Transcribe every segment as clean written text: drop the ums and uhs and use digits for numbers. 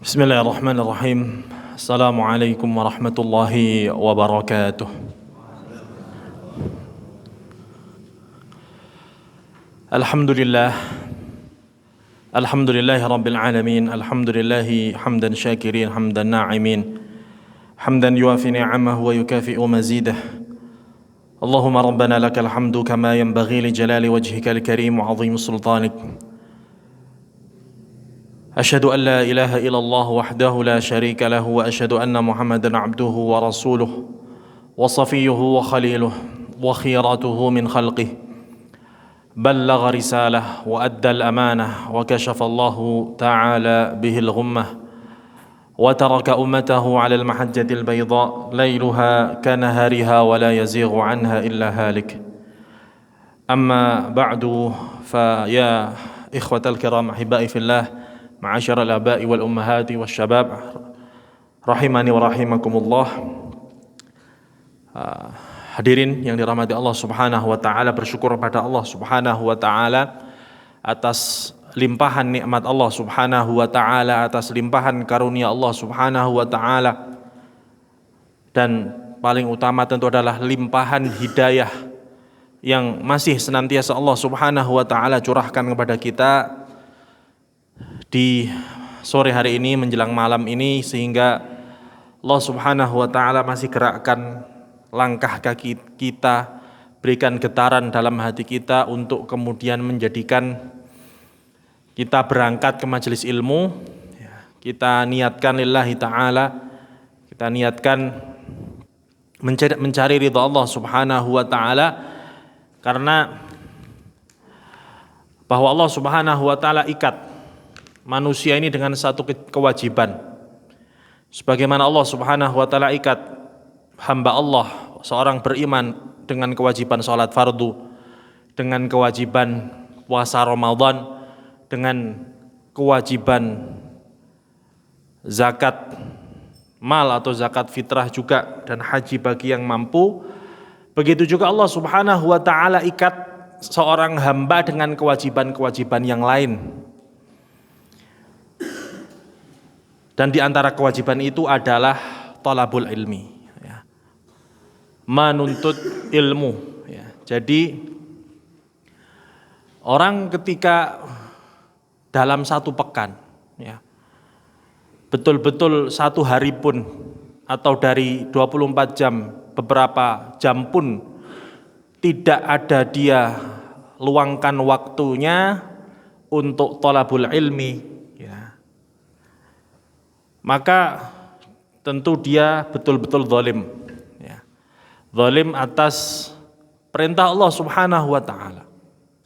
Bismillahirrahmanirrahim. Assalamualaikum warahmatullahi wabarakatuh. Alhamdulillah. Alhamdulillahi rabbil alamin. Alhamdulillahi hamdan syakirin, hamdan na'imin, hamdan yuafi ni'amahu wa yukafi'u mazidah. Allahumma rabbana lakal hamdu kama yanbaghi li jalali wajhikal karim wa 'azimi sultanik. أشهد أن لا إله إلا الله وحده لا شريك له وأشهد أن محمدا عبده ورسوله وصفيه وخليله وخيرته من خلقه بلغ رسالة وأدى الأمانة وكشف الله تعالى به الغمة وترك أمته على المحجة البيضاء ليلها كنهارها ولا يزيغ عنها إلا هالك. أما بعد فيا إخوة الكرام أحبائي في الله Ma'asyiral aba'i wal ummahati wasyabab rahimani wa rahimakumullah. Hadirin yang dirahmati Allah Subhanahu wa taala, bersyukur pada Allah Subhanahu wa taala atas limpahan nikmat Allah Subhanahu wa taala, atas limpahan karunia Allah Subhanahu wa taala, dan paling utama tentu adalah limpahan hidayah yang masih senantiasa Allah Subhanahu wa taala curahkan kepada kita di sore hari ini menjelang malam ini, sehingga Allah Subhanahu wa taala masih gerakkan langkah kaki kita, berikan getaran dalam hati kita untuk kemudian menjadikan kita berangkat ke majelis ilmu. Kita niatkan lillahi taala, kita niatkan mencari ridha Allah Subhanahu wa taala, karena bahwa Allah Subhanahu wa taala ikat manusia ini dengan satu kewajiban, sebagaimana Allah Subhanahu wa taala ikat hamba Allah seorang beriman dengan kewajiban salat fardu, dengan kewajiban puasa Ramadan, dengan kewajiban zakat mal atau zakat fitrah juga, dan haji bagi yang mampu. Begitu juga Allah Subhanahu wa taala ikat seorang hamba dengan kewajiban-kewajiban yang lain. Dan di antara kewajiban itu adalah talabul ilmi, ya, menuntut ilmu. Ya. Jadi orang ketika dalam satu pekan, ya, betul-betul satu hari pun, atau dari 24 jam, beberapa jam pun tidak ada dia luangkan waktunya untuk talabul ilmi, maka tentu dia betul-betul zalim, ya. Zalim atas perintah Allah Subhanahu wa taala,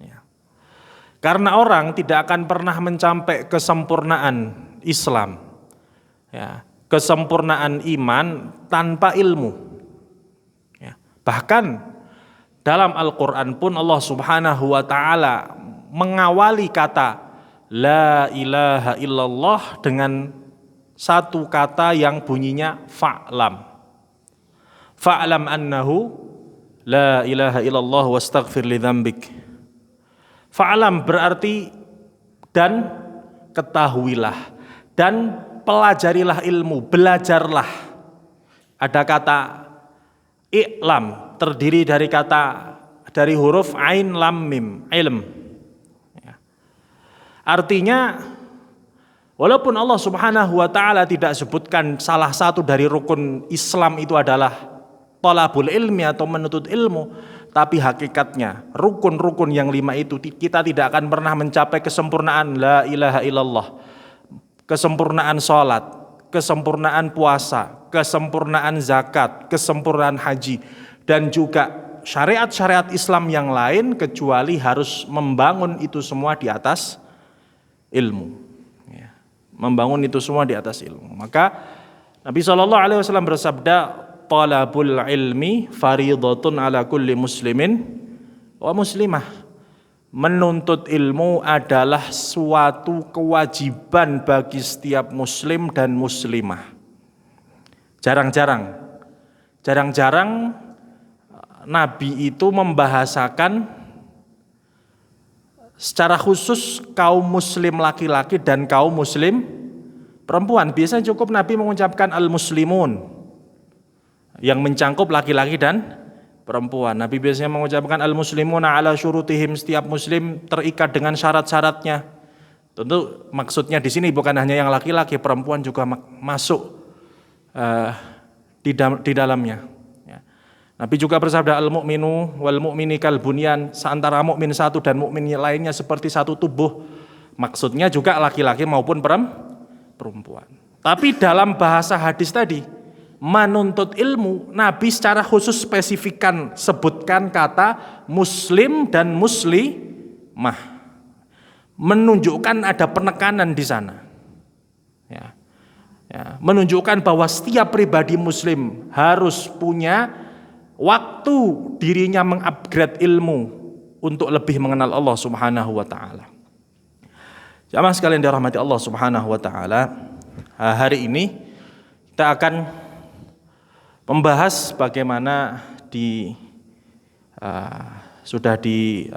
ya. Karena orang tidak akan pernah mencapai kesempurnaan Islam, ya, kesempurnaan iman tanpa ilmu, ya. Bahkan dalam Al-Quran pun Allah Subhanahu wa taala mengawali kata la ilaha illallah dengan satu kata yang bunyinya fa'lam. Fa'lam annahu la ilaha illallah wastaghfir li dzambik. Fa'lam berarti dan ketahuilah, dan pelajarilah ilmu, belajarlah. Ada kata i'lam, terdiri dari huruf ain lam mim, ilm. Artinya, walaupun Allah Subhanahu wa taala tidak sebutkan salah satu dari rukun Islam itu adalah talabul ilmi atau menuntut ilmu, tapi hakikatnya rukun-rukun yang 5 itu kita tidak akan pernah mencapai kesempurnaan la ilaha illallah, kesempurnaan salat, kesempurnaan puasa, kesempurnaan zakat, kesempurnaan haji, dan juga syariat-syariat Islam yang lain, kecuali harus membangun itu semua di atas ilmu. Membangun itu semua di atas ilmu. Maka Nabi SAW bersabda, talabul ilmi faridatun ala kulli muslimin wa muslimah. Menuntut ilmu adalah suatu kewajiban bagi setiap muslim dan muslimah. Jarang-jarang Nabi itu membahasakan secara khusus kaum muslim laki-laki dan kaum muslim perempuan. Biasanya cukup Nabi mengucapkan al-muslimun, yang mencangkup laki-laki dan perempuan. Nabi biasanya mengucapkan al-muslimuna ala syurutihim, setiap muslim terikat dengan syarat-syaratnya. Tentu maksudnya di sini bukan hanya yang laki-laki, perempuan juga masuk di dalamnya. Ya. Nabi juga bersabda al-mu'minu wal mu'mini kal bunyan, seantara mukmin satu dan mukmin lainnya seperti satu tubuh. Maksudnya juga laki-laki maupun perempuan. Tapi dalam bahasa hadis tadi, menuntut ilmu, Nabi secara khusus spesifikkan, sebutkan kata muslim dan muslimah, menunjukkan ada penekanan di sana. Ya. Ya, menunjukkan bahwa setiap pribadi muslim harus punya waktu dirinya mengupgrade ilmu untuk lebih mengenal Allah Subhanahu wa taala. Jamaah sekalian dirahmati Allah Subhanahu wa taala, hari ini kita akan membahas bagaimana sudah di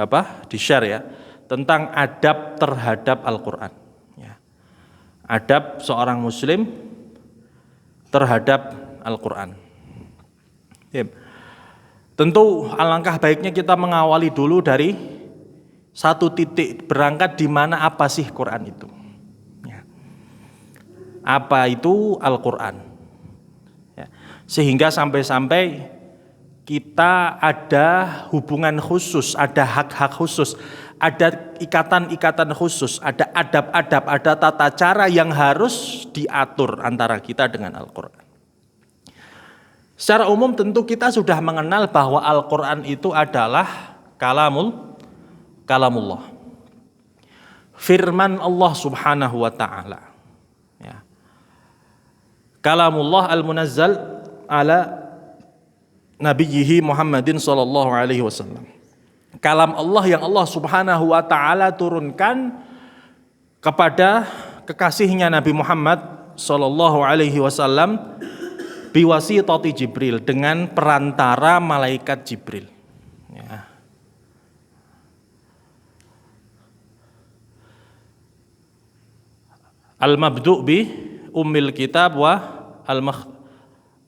share ya, tentang adab terhadap Al-Qur'an. Ya. Adab seorang muslim terhadap Al-Qur'an. Ya. Tentu alangkah baiknya kita mengawali dulu dari satu titik berangkat di mana apa sih Quran itu. Ya. Apa itu Al-Qur'an? Ya. Sehingga sampai-sampai kita ada hubungan khusus, ada hak-hak khusus, ada ikatan-ikatan khusus, ada adab-adab, ada tata cara yang harus diatur antara kita dengan Al-Qur'an. Secara umum tentu kita sudah mengenal bahwa Al-Qur'an itu adalah kalamullah. Firman Allah Subhanahu wa taala. Ya. Kalamullah al-munazzal ala nabiyhi Muhammadin sallallahu alaihi wasallam. Kalam Allah yang Allah Subhanahu wa taala turunkan kepada kekasihnya Nabi Muhammad sallallahu alaihi wasallam biwasitati Jibril, dengan perantara malaikat Jibril. Ya. Al-mabdu' bi ummil kitab wa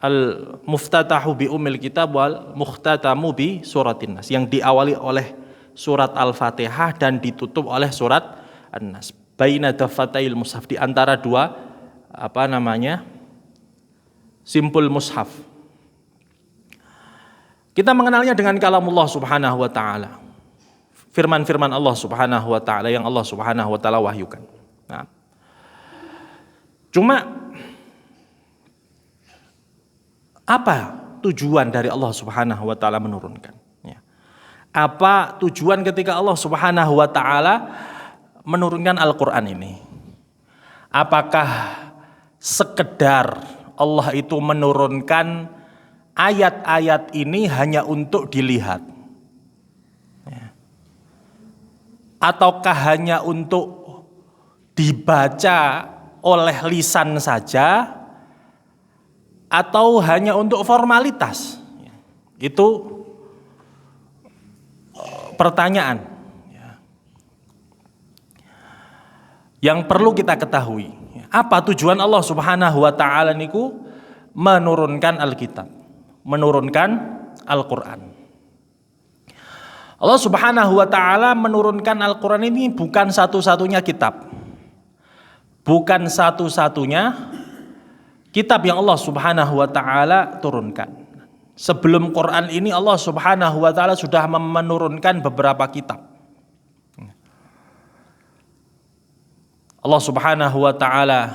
al-muftatahu bi ummil kitab wal mukhtatamu bi suratin nas, yang diawali oleh surat Al-Fatihah dan ditutup oleh surat An-Nas. Baina dafatail mushaf, di antara dua simpul mushaf. Kita mengenalnya dengan kalamullah Subhanahu wa taala. Firman-firman Allah Subhanahu wa taala yang Allah Subhanahu wa taala wahyukan. Nah, cuma apa tujuan dari Allah Subhanahu wa taala menurunkan? Ya. Apa tujuan ketika Allah Subhanahu wa taala menurunkan Al-Qur'an ini? Apakah sekedar Allah itu menurunkan ayat-ayat ini hanya untuk dilihat? Ya. Ataukah hanya untuk dibaca oleh lisan saja, atau hanya untuk formalitas? Itu pertanyaan yang perlu kita ketahui. Apa tujuan Allah Subhanahu wa taala niku menurunkan Alkitab, menurunkan Al-Qur'an? Allah Subhanahu wa taala menurunkan Al-Qur'an ini bukan satu-satunya kitab. Bukan satu-satunya kitab yang Allah Subhanahu wa taala turunkan. Sebelum Quran ini Allah Subhanahu wa taala sudah menurunkan beberapa kitab. Allah Subhanahu wa taala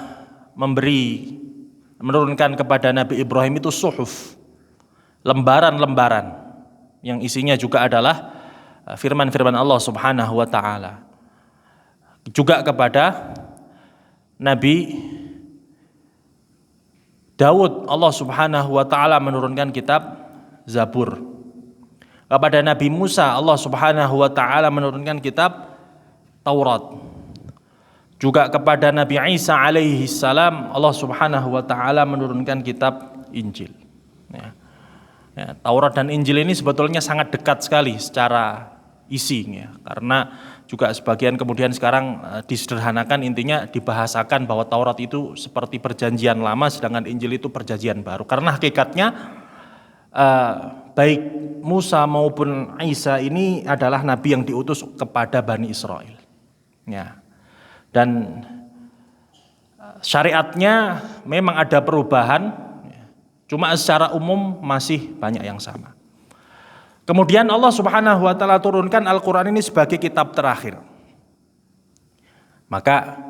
menurunkan kepada Nabi Ibrahim itu suhuf, lembaran-lembaran yang isinya juga adalah firman-firman Allah Subhanahu wa taala. Juga kepada Nabi Daud, Allah Subhanahu wa taala menurunkan kitab Zabur. Kepada Nabi Musa, Allah Subhanahu wa taala menurunkan kitab Taurat. Juga kepada Nabi Isa alaihi salam, Allah Subhanahu wa taala menurunkan kitab Injil. Ya. Ya, Taurat dan Injil ini sebetulnya sangat dekat sekali secara isinya, karena juga sebagian kemudian sekarang disederhanakan, intinya dibahasakan bahwa Taurat itu seperti perjanjian lama sedangkan Injil itu perjanjian baru. Karena hakikatnya baik Musa maupun Isa ini adalah nabi yang diutus kepada Bani Israel. Ya. Dan syariatnya memang ada perubahan, cuma secara umum masih banyak yang sama. Kemudian Allah Subhanahu wa taala turunkan Al-Qur'an ini sebagai kitab terakhir. Maka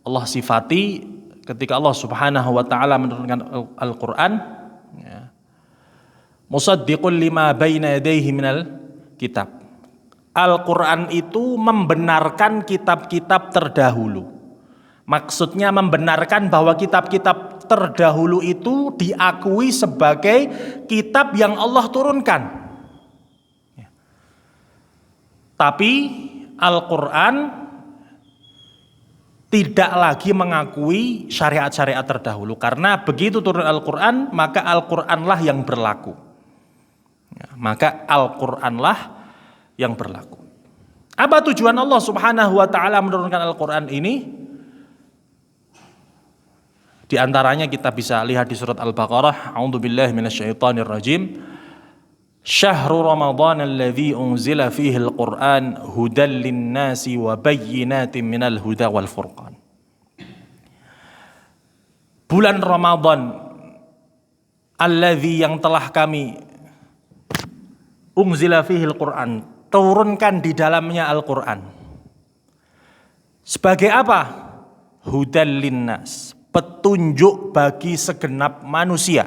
Allah sifati ketika Allah Subhanahu wa taala menurunkan Al-Qur'an, ya, musaddiqul lima baina yadayhi minal kitab. Al-Qur'an itu membenarkan kitab-kitab terdahulu. Maksudnya membenarkan bahwa kitab-kitab terdahulu itu diakui sebagai kitab yang Allah turunkan. Tapi Al-Quran tidak lagi mengakui syariat-syariat terdahulu. Karena begitu turun Al-Quran, maka Al-Quranlah yang berlaku. Maka Al-Quranlah yang berlaku. Apa tujuan Allah Subhanahu wa taala menurunkan Al-Quran ini? Di antaranya kita bisa lihat di surat Al-Baqarah, A'udzubillahi minasyaitonirrajim. Syahrul Ramadan alladzi unzila fihi al-Qur'an hudan lin-nasi wa bayyinatin minal huda wal furqan. Bulan Ramadan alladzi yang telah kami unzila fihi al-Qur'an, turunkan di dalamnya Al-Qur'an. Sebagai apa? Hudan lin-nas, petunjuk bagi segenap manusia.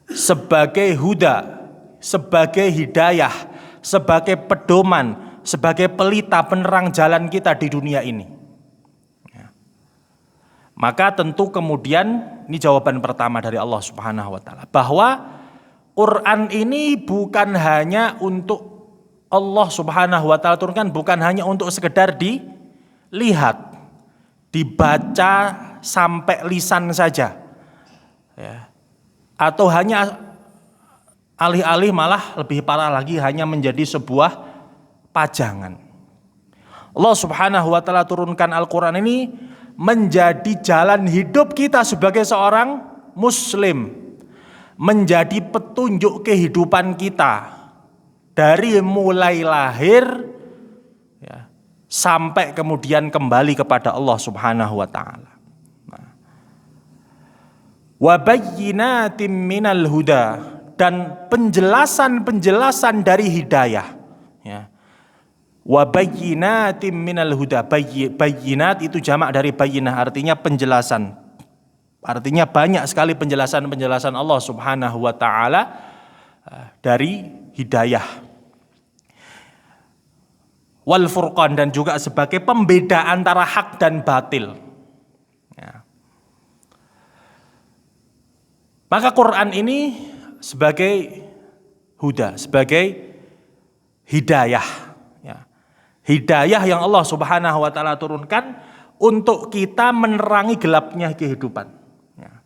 Sebagai huda, sebagai hidayah, sebagai pedoman, sebagai pelita penerang jalan kita di dunia ini. Maka tentu kemudian ini jawaban pertama dari Allah Subhanahu wa taala, bahwa Quran ini bukan hanya untuk Allah Subhanahu wa taala turunkan, bukan hanya untuk sekedar dilihat, dibaca sampai lisan saja. Ya. Atau hanya alih-alih malah lebih parah lagi hanya menjadi sebuah pajangan. Allah Subhanahu wa taala turunkan Al-Qur'an ini menjadi jalan hidup kita sebagai seorang muslim, menjadi petunjuk kehidupan kita dari mulai lahir ya, sampai kemudian kembali kepada Allah Subhanahu wa taala. Wa bayyinatin minal huda, dan penjelasan-penjelasan dari hidayah. Ya. Wa bayyinatin minal huda, bayyinat itu jamak dari bayyinah, artinya penjelasan. Artinya banyak sekali penjelasan-penjelasan Allah Subhanahu wa taala dari hidayah. Wal furqan, dan juga sebagai pembeda antara hak dan batil. Ya. Maka Quran ini sebagai huda, sebagai hidayah. Ya. Hidayah yang Allah Subhanahu wa taala turunkan untuk kita menerangi gelapnya kehidupan. Ya.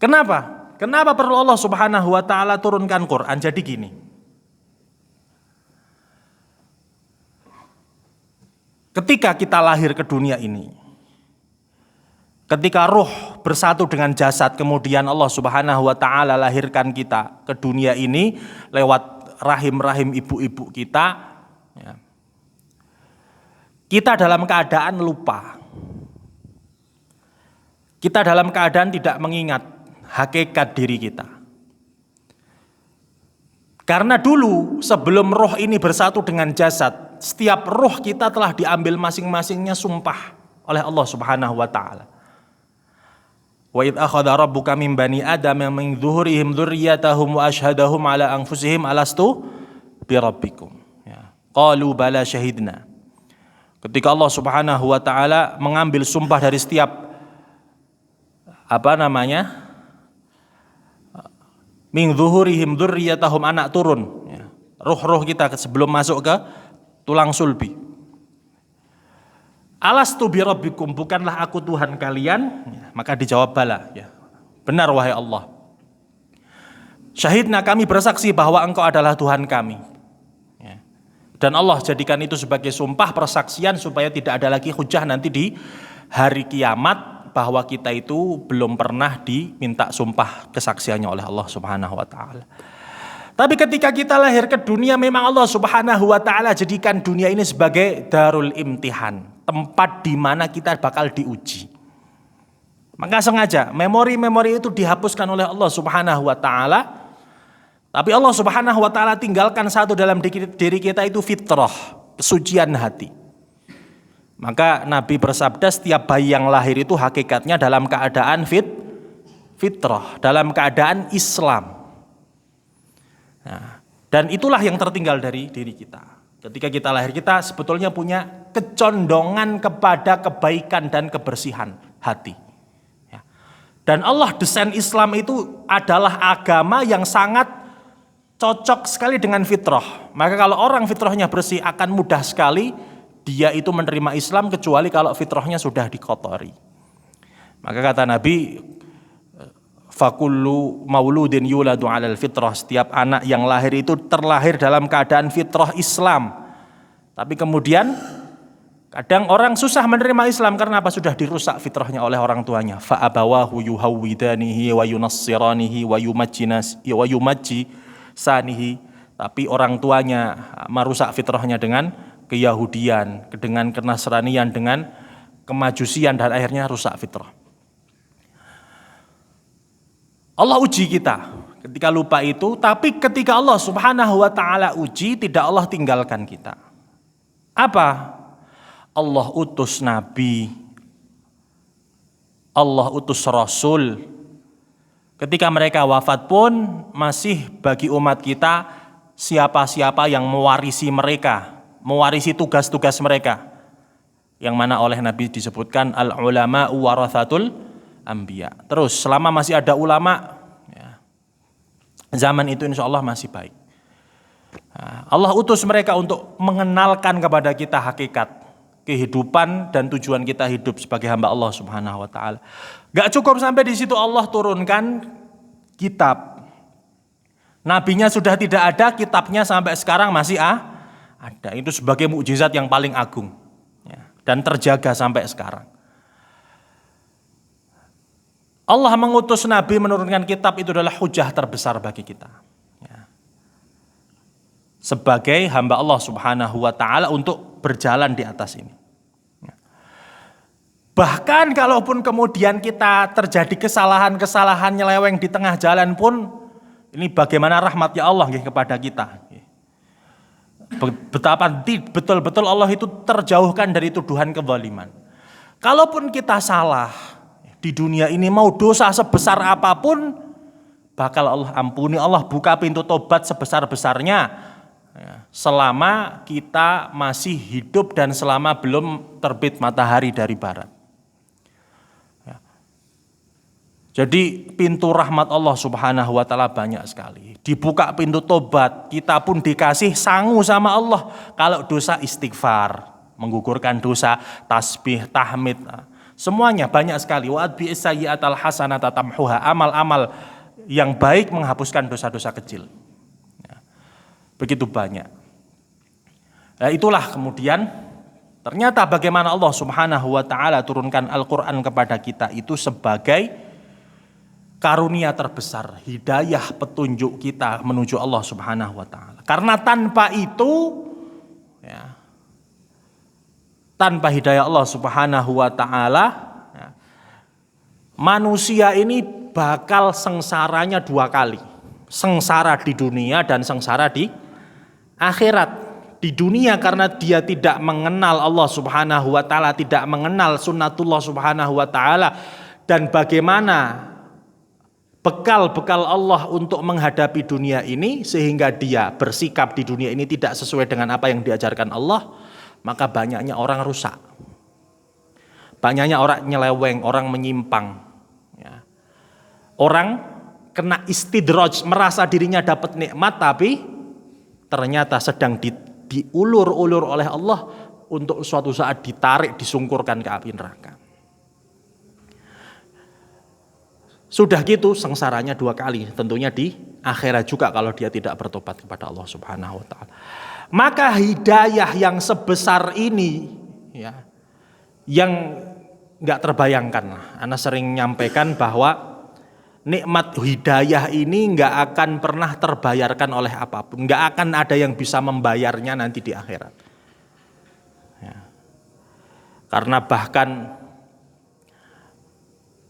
Kenapa? Kenapa perlu Allah Subhanahu wa taala turunkan Quran? Jadi gini. Ketika kita lahir ke dunia ini, ketika ruh bersatu dengan jasad, kemudian Allah Subhanahu wa taala lahirkan kita ke dunia ini lewat rahim-rahim ibu-ibu kita. Ya. Kita dalam keadaan lupa. Kita dalam keadaan tidak mengingat hakikat diri kita. Karena dulu sebelum roh ini bersatu dengan jasad, setiap roh kita telah diambil masing-masingnya sumpah oleh Allah Subhanahu wa taala. Wa idh akhadha rabbuka min bani Adam min zuhurihim dzurriyyatahum wa asyhadahum ala anfusihim alastu bi rabbikum. Ya. Qalu bala syahidna. Ketika Allah Subhanahu wa taala mengambil sumpah dari setiap min zuhurihim dzurriyyatahum, anak turun, ya. Ruh-ruh kita sebelum masuk ke tulang sulbi. Alastu bi rabbikum, bukanlah aku Tuhan kalian? Ya, maka dijawab bala, ya. Benar wahai Allah. Syahidna, kami bersaksi bahwa engkau adalah Tuhan kami. Ya. Dan Allah jadikan itu sebagai sumpah persaksian supaya tidak ada lagi hujah nanti di hari kiamat bahwa kita itu belum pernah diminta sumpah kesaksiannya oleh Allah Subhanahu wa taala. Tapi ketika kita lahir ke dunia, memang Allah Subhanahu wa taala jadikan dunia ini sebagai darul imtihan, tempat di mana kita bakal diuji. Maka sengaja memori-memori itu dihapuskan oleh Allah Subhanahu wa taala. Tapi Allah Subhanahu wa taala tinggalkan satu dalam diri kita, itu fitrah, kesucian hati. Maka Nabi bersabda, setiap bayi yang lahir itu hakikatnya dalam keadaan fitrah, dalam keadaan Islam. Nah, dan itulah yang tertinggal dari diri kita. Ketika kita lahir, kita sebetulnya punya kecondongan kepada kebaikan dan kebersihan hati. Ya. Dan Allah desain Islam itu adalah agama yang sangat cocok sekali dengan fitrah. Maka kalau orang fitrahnya bersih, akan mudah sekali dia itu menerima Islam, kecuali kalau fitrahnya sudah dikotori. Maka kata Nabi, fakullu mauludin yuladu alal fitrah, setiap anak yang lahir itu terlahir dalam keadaan fitrah Islam. Tapi kemudian kadang orang susah menerima Islam karena apa? Sudah dirusak fitrahnya oleh orang tuanya. Fa abawahu yuhawwidanihi wa yunassiranihi wa yumajjisanihi. Tapi orang tuanya merusak fitrahnya dengan keyahudian, dengan kenasranian, dengan kemajusian, dan akhirnya rusak fitrah. Allah uji kita ketika lupa itu, tapi ketika Allah Subhanahu wa taala uji, tidak Allah tinggalkan kita. Apa? Allah utus nabi, Allah utus rasul. Ketika mereka wafat pun masih bagi umat kita siapa-siapa yang mewarisi mereka, mewarisi tugas-tugas mereka, yang mana oleh Nabi disebutkan al-ulama warathatul anbiya. Terus selama masih ada ulama, ya, zaman itu insya Allah masih baik. Allah utus mereka untuk mengenalkan kepada kita hakikat kehidupan dan tujuan kita hidup sebagai hamba Allah Subhanahu wa taala. Gak cukup sampai di situ, Allah turunkan kitab. Nabinya sudah tidak ada, kitabnya sampai sekarang masih ada. Itu sebagai mukjizat yang paling agung, ya, dan terjaga sampai sekarang. Allah mengutus Nabi menurunkan kitab, itu adalah hujah terbesar bagi kita, ya, sebagai hamba Allah Subhanahu wa taala untuk berjalan di atas ini. Ya. Bahkan kalaupun kemudian kita terjadi kesalahan-kesalahan nyeleweng di tengah jalan pun, ini bagaimana rahmatnya Allah kepada kita. Betapa betul-betul Allah itu terjauhkan dari tuduhan kezaliman. Kalaupun kita salah di dunia ini, mau dosa sebesar apapun, bakal Allah ampuni. Allah buka pintu tobat sebesar-besarnya, ya, selama kita masih hidup dan selama belum terbit matahari dari barat. Ya. Jadi pintu rahmat Allah Subhanahu wa taala banyak sekali. Dibuka pintu tobat, kita pun dikasih sangu sama Allah. Kalau dosa istighfar, menggugurkan dosa, tasbih, tahmid, semuanya banyak sekali. Wa atbi'is sayyi'atal hasanata tamhuha, amal-amal yang baik menghapuskan dosa-dosa kecil. Ya. Begitu banyak. Nah, itulah kemudian ternyata bagaimana Allah Subhanahu wa taala turunkan Al-Qur'an kepada kita itu sebagai karunia terbesar, hidayah petunjuk kita menuju Allah Subhanahu wa taala. Karena tanpa itu, ya, tanpa hidayah Allah Subhanahu wa taala, ya, manusia ini bakal sengsaranya dua kali. Sengsara di dunia dan sengsara di akhirat. Di dunia karena dia tidak mengenal Allah Subhanahu wa taala, tidak mengenal sunnatullah Subhanahu wa taala, dan bagaimana bekal-bekal Allah untuk menghadapi dunia ini, sehingga dia bersikap di dunia ini tidak sesuai dengan apa yang diajarkan Allah. Maka banyaknya orang rusak, banyaknya orang nyeleweng, orang menyimpang, ya. Orang kena istidraj, merasa dirinya dapat nikmat, tapi ternyata sedang diulur-ulur oleh Allah untuk suatu saat ditarik, disungkurkan ke api neraka. Sudah gitu sengsaranya 2 kali, tentunya di akhirat juga kalau dia tidak bertobat kepada Allah Subhanahu wa taala. Maka hidayah yang sebesar ini ya, yang nggak terbayangkan. Ana sering nyampaikan bahwa nikmat hidayah ini nggak akan pernah terbayarkan oleh apapun, nggak akan ada yang bisa membayarnya nanti di akhirat. Ya. Karena bahkan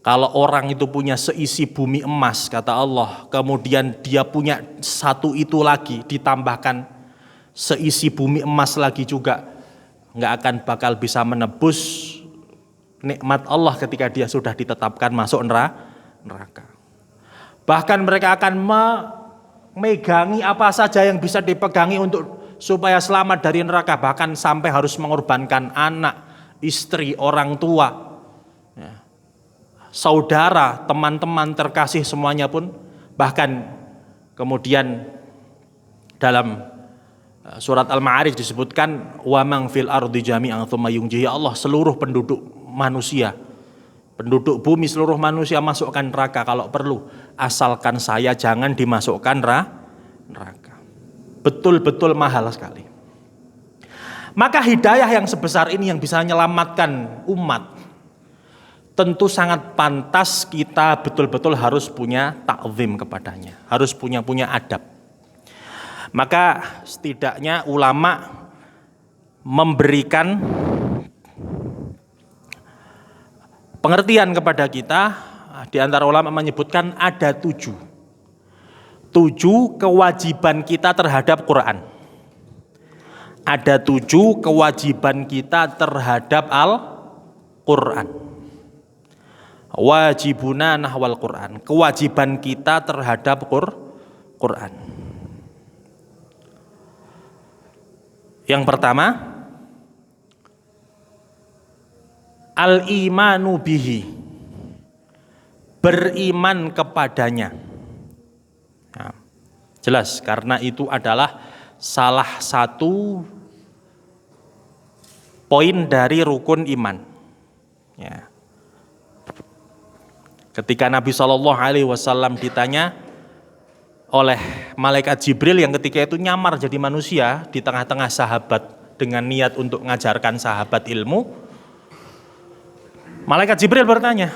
kalau orang itu punya seisi bumi emas, kata Allah, kemudian dia punya satu itu lagi, ditambahkan seisi bumi emas lagi juga, nggak akan bakal bisa menebus nikmat Allah ketika dia sudah ditetapkan masuk neraka. Bahkan mereka akan memegangi apa saja yang bisa dipegangi untuk supaya selamat dari neraka, bahkan sampai harus mengorbankan anak, istri, orang tua, ya, saudara, teman-teman terkasih semuanya pun. Bahkan kemudian dalam surat Al-Ma'arij disebutkan wa man fil ardi jami'an tsumma yunjihi, Allah seluruh penduduk manusia, penduduk bumi, seluruh manusia masukkan neraka kalau perlu, asalkan saya jangan dimasukkan neraka. Betul-betul mahal sekali. Maka hidayah yang sebesar ini yang bisa menyelamatkan umat, tentu sangat pantas kita betul-betul harus punya ta'zim kepadanya, harus punya adab. Maka setidaknya ulama memberikan pengertian kepada kita. Di antara ulama menyebutkan ada 7 kewajiban kita terhadap Quran. Ada 7 kewajiban kita terhadap Al-Quran. Wajibuna nahwal Quran, kewajiban kita terhadap Quran. Yang pertama, al-imanu bihi, beriman kepadanya. Nah, jelas karena itu adalah salah satu poin dari rukun iman. Ya. Ketika Nabi SAW ditanya oleh malaikat Jibril yang ketika itu nyamar jadi manusia di tengah-tengah sahabat dengan niat untuk mengajarkan sahabat ilmu, malaikat Jibril bertanya,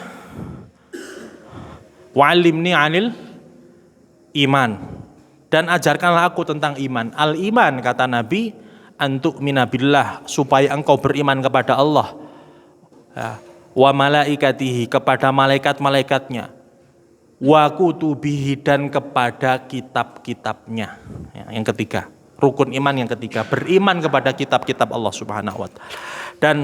wa'alimni 'anil iman, dan ajarkanlah aku tentang iman. Al-iman, kata Nabi, antu'mina billah, supaya engkau beriman kepada Allah, ya, wa malaikatihi, kepada malaikat-malaikatnya, wa kutubihi, dan kepada kitab-kitabnya. Ya, yang ketiga, rukun iman yang ketiga, beriman kepada kitab-kitab Allah Subhanahu wa taala. Dan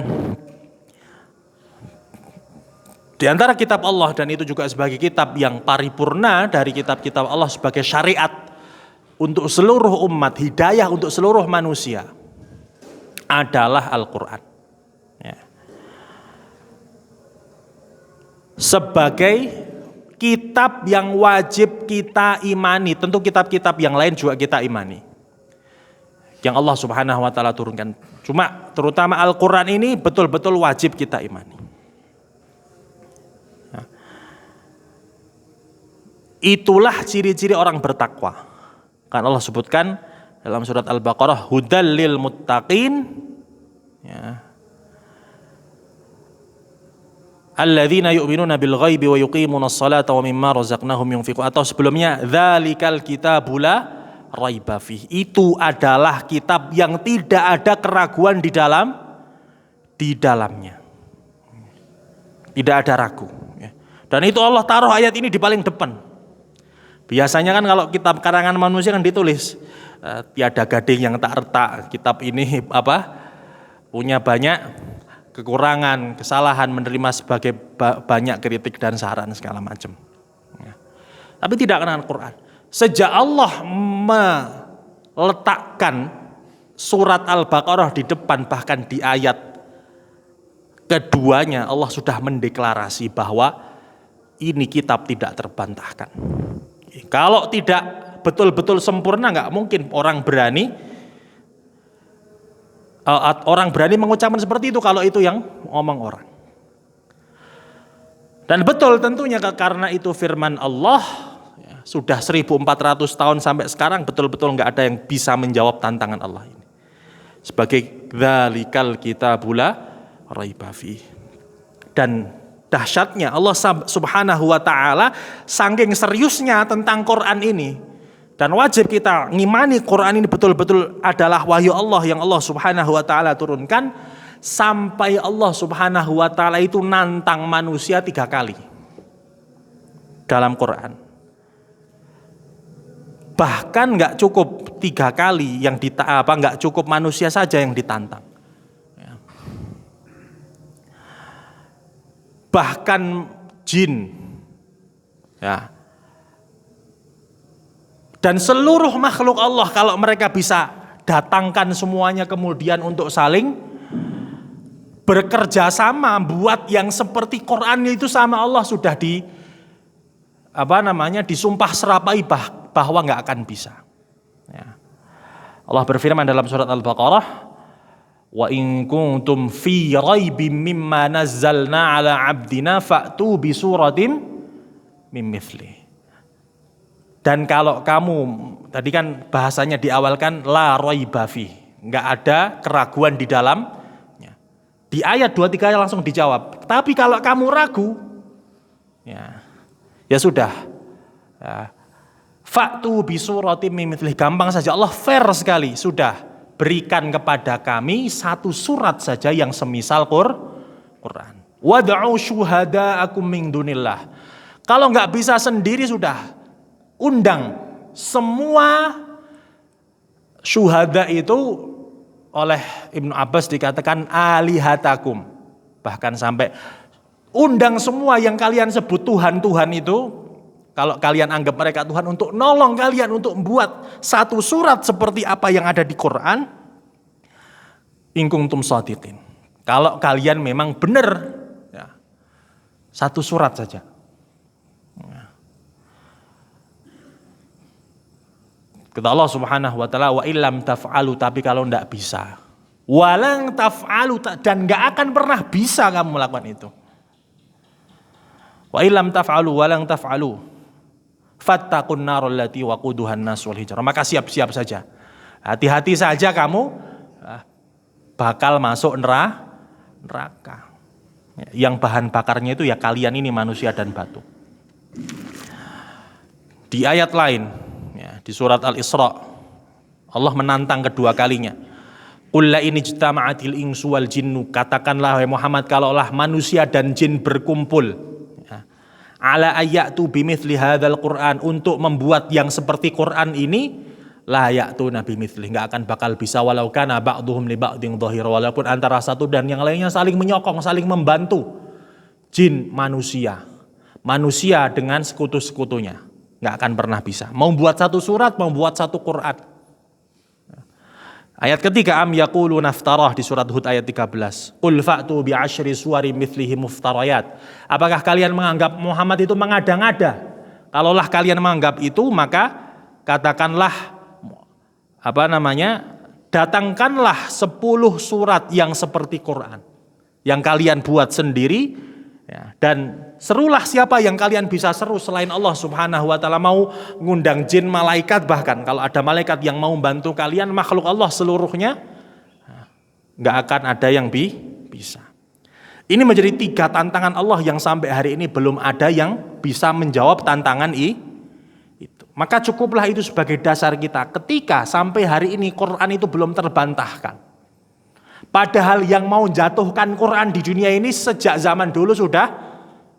di antara kitab Allah, dan itu juga sebagai kitab yang paripurna dari kitab-kitab Allah sebagai syariat untuk seluruh umat, hidayah untuk seluruh manusia, adalah Al-Quran. Ya. Sebagai kitab yang wajib kita imani, tentu kitab-kitab yang lain juga kita imani, yang Allah Subhanahu wa taala turunkan. Cuma terutama Al-Quran ini betul-betul wajib kita imani. Itulah ciri-ciri orang bertakwa. Kan Allah sebutkan dalam surat Al-Baqarah, hudal lil muttaqin, ya, alladzina yu'minuna bil ghaibi wa yuqimunas salata wa mimma razaqnahum yunfiqun, atau sebelumnya dzalikal kitabul la raiba fih, itu adalah kitab yang tidak ada keraguan di dalamnya. Tidak ada ragu, ya. Dan itu Allah taruh ayat ini di paling depan. Biasanya kan kalau kitab karangan manusia kan ditulis tiada gading yang tak retak, kitab ini punya banyak kekurangan, kesalahan, menerima sebagai banyak kritik dan saran segala macam. Ya. Tapi tidak kenal Quran. Sejak Allah meletakkan surat Al-Baqarah di depan, bahkan di ayat keduanya Allah sudah mendeklarasi bahwa ini kitab tidak terbantahkan. Kalau tidak betul-betul sempurna, nggak mungkin orang berani mengucapkan seperti itu kalau itu yang ngomong orang. Dan betul tentunya karena itu firman Allah, ya, sudah 1400 tahun sampai sekarang betul-betul nggak ada yang bisa menjawab tantangan Allah ini. Sebagai dzalikal kitabula raiba fi. Dan dahsyatnya Allah Subhanahu wa taala saking seriusnya tentang Quran ini, dan wajib kita ngimani Quran ini betul-betul adalah wahyu Allah yang Allah Subhanahu wa taala turunkan, sampai Allah Subhanahu wa taala itu nantang manusia 3 kali dalam Quran. Bahkan nggak cukup 3 kali yang nggak cukup manusia saja yang ditantang. Bahkan jin, ya, dan seluruh makhluk Allah kalau mereka bisa datangkan semuanya kemudian untuk saling bekerja sama buat yang seperti Quran itu sama Allah sudah disumpah serapai bahwa nggak akan bisa. Ya. Allah berfirman dalam surat Al-Baqarah, wa in kuntum fi raibim mimma nazzalna ala abdina fa'tu bi suratim mim mithli. Dan kalau kamu, tadi kan bahasanya diawalkan la raiba fi, enggak ada keraguan di dalamnya. Di ayat 2-3 langsung dijawab. Tapi kalau kamu ragu, ya sudah. Ya, fa'tu bi suratim mim mithli, gampang saja, Allah fair sekali, sudah. Berikan kepada kami 1 surat saja yang semisal Quran. Wad'u syuhada'akum min dunillah. Kalau nggak bisa sendiri sudah, undang semua syuhada itu, oleh Ibnu Abbas dikatakan alihatakum. Bahkan sampai undang semua yang kalian sebut Tuhan-Tuhan itu, kalau kalian anggap mereka Tuhan, untuk nolong kalian untuk membuat 1 surat seperti apa yang ada di Quran. In kuntum shadiqin. Kalau kalian memang benar, ya, 1 surat saja. Kata Allah Subhanahu wa taala, wa illam taf'alu, tapi kalau enggak bisa. Walang taf'alu, dan enggak akan pernah bisa kamu melakukan itu. Wa illam taf'alu walang taf'alu fattaqun narul lati waquduhan nas wal hijrah. Maka siap-siap saja. Hati-hati saja kamu bakal masuk neraka. Yang bahan bakarnya itu ya kalian ini, manusia dan batu. Di ayat lain, ya, di surat Al-Isra, Allah menantang kedua kalinya. Qul la in ijtama'atil insu wal jinnu, katakanlah wahai Muhammad, kalaulah manusia dan jin berkumpul ala ayyatu bimithli hadzal Qur'an, untuk membuat yang seperti Quran ini, la ya'tuna bimithli, enggak akan bakal bisa, walau kana ba'dhum li ba'din dhahira, walaupun antara satu dan yang lainnya saling menyokong, saling membantu. Jin manusia dengan sekutu-sekutunya enggak akan pernah bisa. Mau buat 1 surat, mau buat 1 Quran. Ayat ketiga, am yaqulu naftarah, di surat Hud ayat 13. Qul fa'tu bi asyri suwari mithlihi muftarayat. Apakah kalian menganggap Muhammad itu mengada-ngada? Kalaulah kalian menganggap itu, maka katakanlah datangkanlah 10 surat yang seperti Quran, yang kalian buat sendiri, ya, dan serulah siapa yang kalian bisa seru selain Allah Subhanahu wa taala. Mau ngundang jin, malaikat, bahkan kalau ada malaikat yang mau membantu kalian, makhluk Allah seluruhnya, nggak akan ada yang bisa. Ini menjadi 3 tantangan Allah yang sampai hari ini belum ada yang bisa menjawab tantangan itu. Maka cukuplah itu sebagai dasar kita ketika sampai hari ini Quran itu belum terbantahkan. Padahal yang mau jatuhkan Quran di dunia ini sejak zaman dulu sudah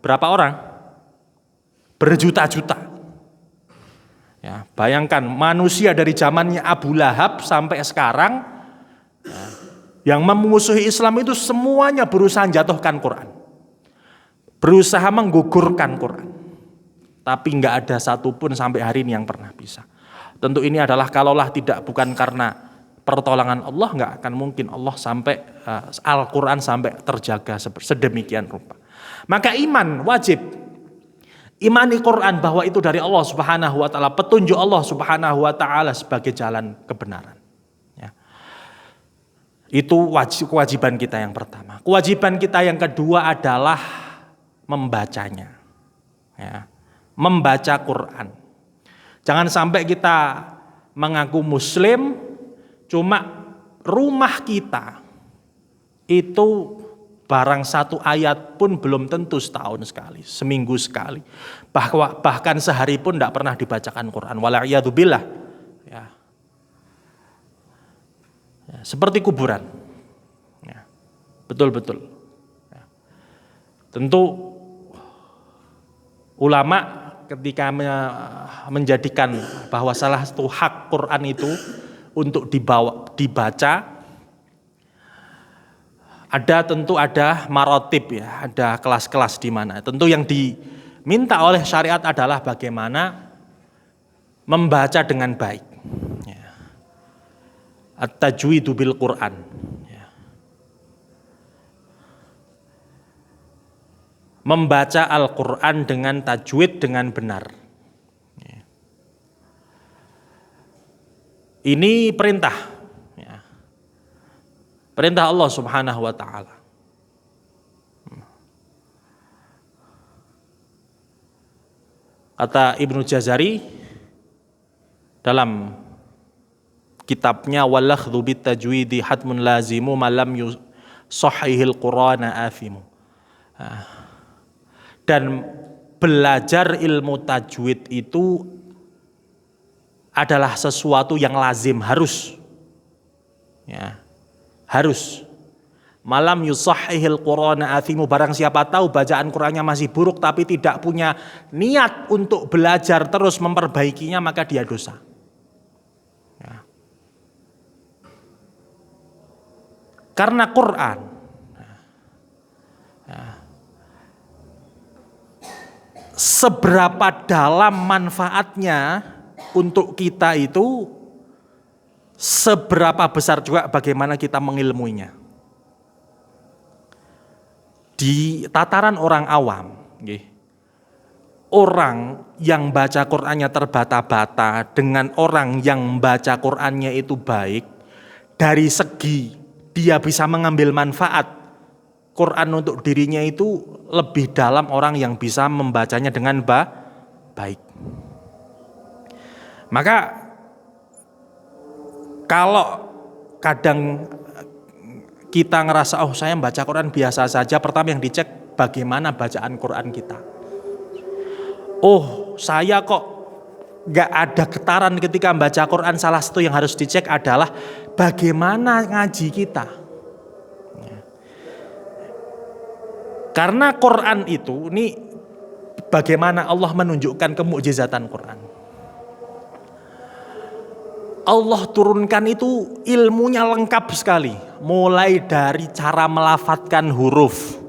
berapa orang? Berjuta-juta. Ya, bayangkan manusia dari zamannya Abu Lahab sampai sekarang, ya, yang memusuhi Islam itu semuanya berusaha jatuhkan Quran, berusaha menggugurkan Quran. Tapi nggak ada satupun sampai hari ini yang pernah bisa. Tentu ini adalah kalaulah bukan karena pertolongan Allah, nggak akan mungkin Allah sampai Al-Quran sampai terjaga sedemikian rupa. Maka iman wajib, imani Quran bahwa itu dari Allah Subhanahu wa taala, petunjuk Allah Subhanahu wa taala sebagai jalan kebenaran. Ya. Itu kewajiban kita yang pertama. Kewajiban kita yang kedua adalah membacanya. Ya. Membaca Quran. Jangan sampai kita mengaku muslim, cuma rumah kita itu barang satu ayat pun belum tentu setahun sekali, seminggu sekali. Bahkan sehari pun tidak pernah dibacakan Quran. Wala'iyadzubillah. Ya. Ya, seperti kuburan. Ya. Betul-betul. Ya. Tentu ulama ketika menjadikan bahwa salah satu hak Quran itu untuk dibaca, tentu ada marotib ya, ada kelas-kelas di mana. Tentu yang diminta oleh syariat adalah bagaimana membaca dengan baik. Ya. At-tajwidu bil Quran. Ya. Membaca Al-Quran dengan tajwid dengan benar. Ya. Ini perintah. Ya. Perintah Allah Subhanahu wa ta'ala. Kata Ibnu Jazari dalam kitabnya Walakhdhu bit tajwidi hatmun lazimu malam yusahihil Qur'ana athimu. Dan belajar ilmu tajwid itu adalah sesuatu yang lazim, harus. Ya, harus. Malam yusahihil Qur'ana athimu, barang siapa tahu bacaan Qur'annya masih buruk tapi tidak punya niat untuk belajar terus memperbaikinya, maka dia dosa. Ya. Karena Quran seberapa dalam manfaatnya untuk kita itu, seberapa besar juga bagaimana kita mengilmuinya. Di tataran orang awam, orang yang baca Qur'annya terbata-bata dengan orang yang baca Qur'annya itu baik, dari segi dia bisa mengambil manfaat Quran untuk dirinya itu lebih dalam orang yang bisa membacanya dengan baik. Maka kalau kadang kita ngerasa saya baca Quran biasa saja, pertama yang dicek bagaimana bacaan Quran kita. Saya kok gak ada getaran ketika membaca Quran. Salah satu yang harus dicek adalah bagaimana ngaji kita. Karena Quran itu, ini bagaimana Allah menunjukkan kemukjizatan Quran. Allah turunkan itu ilmunya lengkap sekali. Mulai dari cara melafatkan huruf.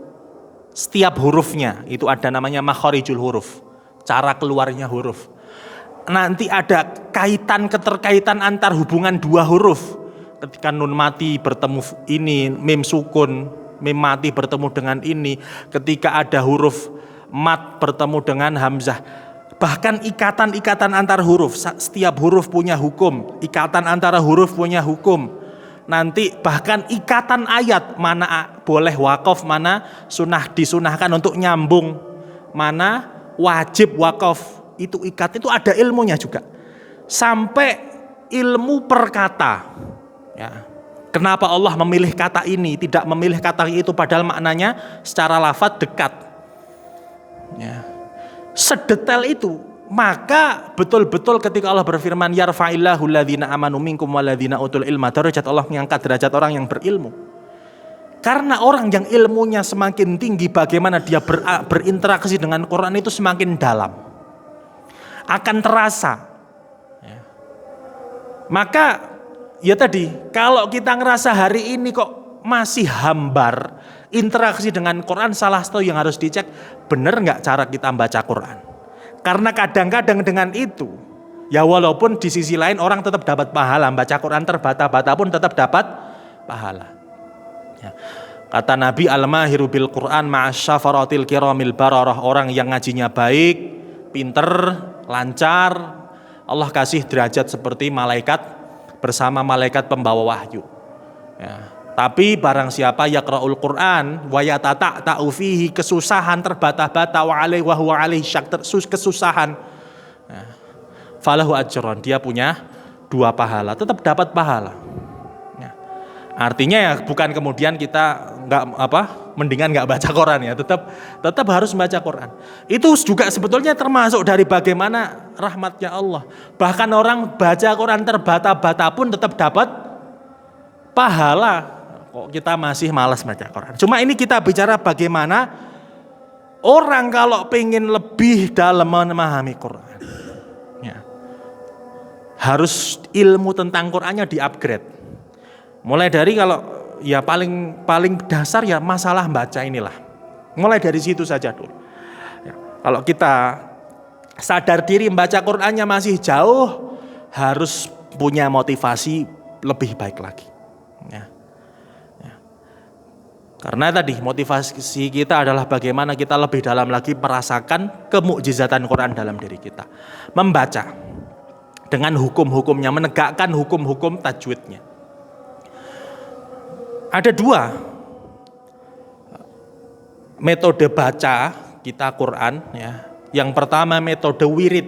Setiap hurufnya itu ada namanya makharijul huruf. Cara keluarnya huruf. Nanti ada keterkaitan antar hubungan dua huruf. Ketika nun mati bertemu ini, mim sukun, mim mati bertemu dengan ini, ketika ada huruf mat bertemu dengan hamzah, bahkan ikatan-ikatan antar huruf, setiap huruf punya hukum, ikatan antara huruf punya hukum. Nanti bahkan ikatan ayat, mana boleh wakaf, mana disunahkan untuk nyambung, mana wajib wakaf, itu ikat, itu ada ilmunya juga. Sampai ilmu perkata. Ya. Kenapa Allah memilih kata ini, tidak memilih kata itu, padahal maknanya secara lafadz dekat. Ya. Sedetail itu. Maka betul-betul ketika Allah berfirman yarfa'illahu alladzina amanu minkum walladzina utul ilma darajat, Allah mengangkat derajat orang yang berilmu. Karena orang yang ilmunya semakin tinggi, bagaimana dia berinteraksi dengan Quran itu semakin dalam. Akan terasa. Ya. Maka ya tadi, kalau kita ngerasa hari ini kok masih hambar interaksi dengan Quran, salah satu yang harus dicek, benar nggak cara kita baca Quran. Karena kadang-kadang dengan itu, ya walaupun di sisi lain orang tetap dapat pahala, baca Quran terbata-bata pun tetap dapat pahala. Ya. Kata Nabi, al-mahiru bil Quran ma'asyafaratil kiramil bararah, orang yang ngajinya baik, pinter, lancar, Allah kasih derajat seperti malaikat bersama malaikat pembawa wahyu. Ya. Tapi barang siapa yaqra'ul Qur'an wa yatata'u fihi, kesusahan terbata-bata, wa alaihi wa huwa alaihi syak, kesusahan, falahu ajron, dia punya 2 pahala, tetap dapat pahala. Ya. Artinya ya bukan kemudian kita mendingan nggak baca Quran ya, tetap harus membaca Quran. Itu juga sebetulnya termasuk dari bagaimana rahmatnya Allah. Bahkan orang baca Quran terbata-bata pun tetap dapat pahala. Kok kita masih malas baca Quran? Cuma ini kita bicara bagaimana orang kalau pengen lebih dalam memahami Quran, ya, harus ilmu tentang Qurannya di-upgrade. Mulai dari kalau ya paling dasar ya masalah baca inilah. Mulai dari situ saja dulu. Ya, kalau kita sadar diri membaca Qurannya masih jauh, harus punya motivasi lebih baik lagi. Ya. Karena tadi motivasi kita adalah bagaimana kita lebih dalam lagi merasakan kemukjizatan Quran dalam diri kita. Membaca dengan hukum-hukumnya, menegakkan hukum-hukum tajwidnya. Ada 2 metode baca kita Quran, ya. Yang pertama metode wirid.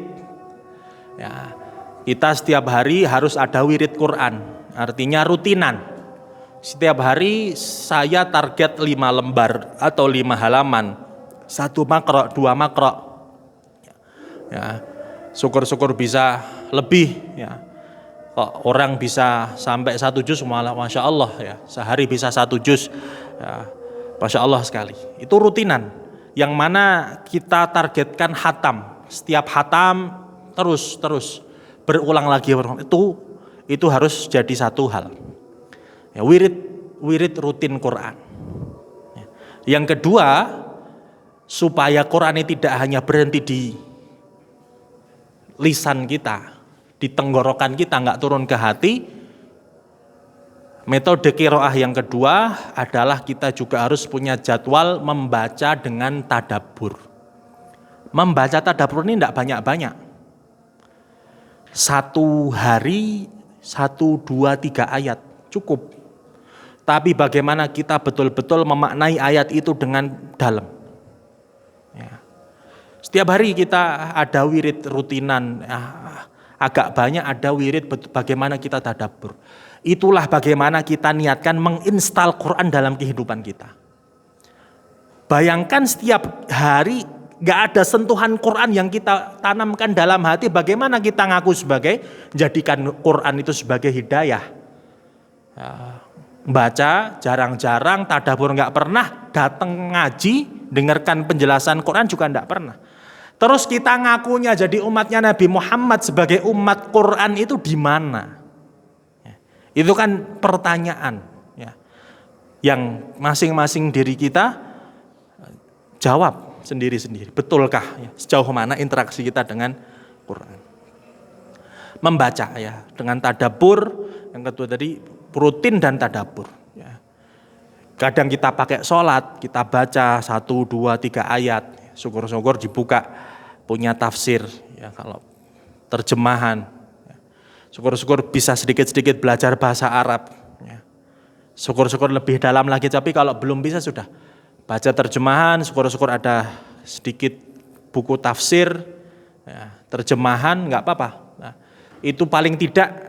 Ya, kita setiap hari harus ada wirid Quran, artinya rutinan. Setiap hari saya target 5 lembar atau 5 halaman, 1 makro, 2 makro. Ya, syukur-syukur bisa lebih. Ya. Kok orang bisa sampai 1 juz, malah masya Allah ya. Sehari bisa 1 juz, ya, masya Allah sekali. Itu rutinan, yang mana kita targetkan hatam. Setiap hatam terus berulang lagi. Itu harus jadi satu hal. Ya, wirid rutin Quran. Ya. Yang kedua, supaya Quran ini tidak hanya berhenti di lisan kita, di tenggorokan kita, nggak turun ke hati. Metode qiraah yang kedua adalah kita juga harus punya jadwal membaca dengan tadabbur. Membaca tadabbur ini tidak banyak-banyak. 1 hari 1, 2, 3 ayat cukup. Tapi bagaimana kita betul-betul memaknai ayat itu dengan dalam. Ya. Setiap hari kita ada wirid rutinan, agak banyak ada wirid bagaimana kita tadabbur. Itulah bagaimana kita niatkan menginstal Quran dalam kehidupan kita. Bayangkan setiap hari gak ada sentuhan Quran yang kita tanamkan dalam hati, bagaimana kita ngaku sebagai, jadikan Quran itu sebagai hidayah. Ya. Baca jarang-jarang, tadabbur nggak pernah, datang ngaji, dengarkan penjelasan Quran juga nggak pernah. Terus kita ngakunya jadi umatnya Nabi Muhammad sebagai umat Quran itu di mana? Ya, itu kan pertanyaan, ya, yang masing-masing diri kita jawab sendiri-sendiri. Betulkah ya, sejauh mana interaksi kita dengan Quran? Membaca ya dengan tadabbur, yang kedua tadi rutin dan tadabbur. Ya. Kadang kita pakai sholat, kita baca 1, 2, 3 ayat. Syukur-syukur dibuka punya tafsir. Ya, kalau terjemahan, ya. Syukur-syukur bisa sedikit-sedikit belajar bahasa Arab. Ya. Syukur-syukur lebih dalam lagi. Tapi kalau belum bisa sudah baca terjemahan. Syukur-syukur ada sedikit buku tafsir, ya, terjemahan, nggak apa-apa. Nah, itu paling tidak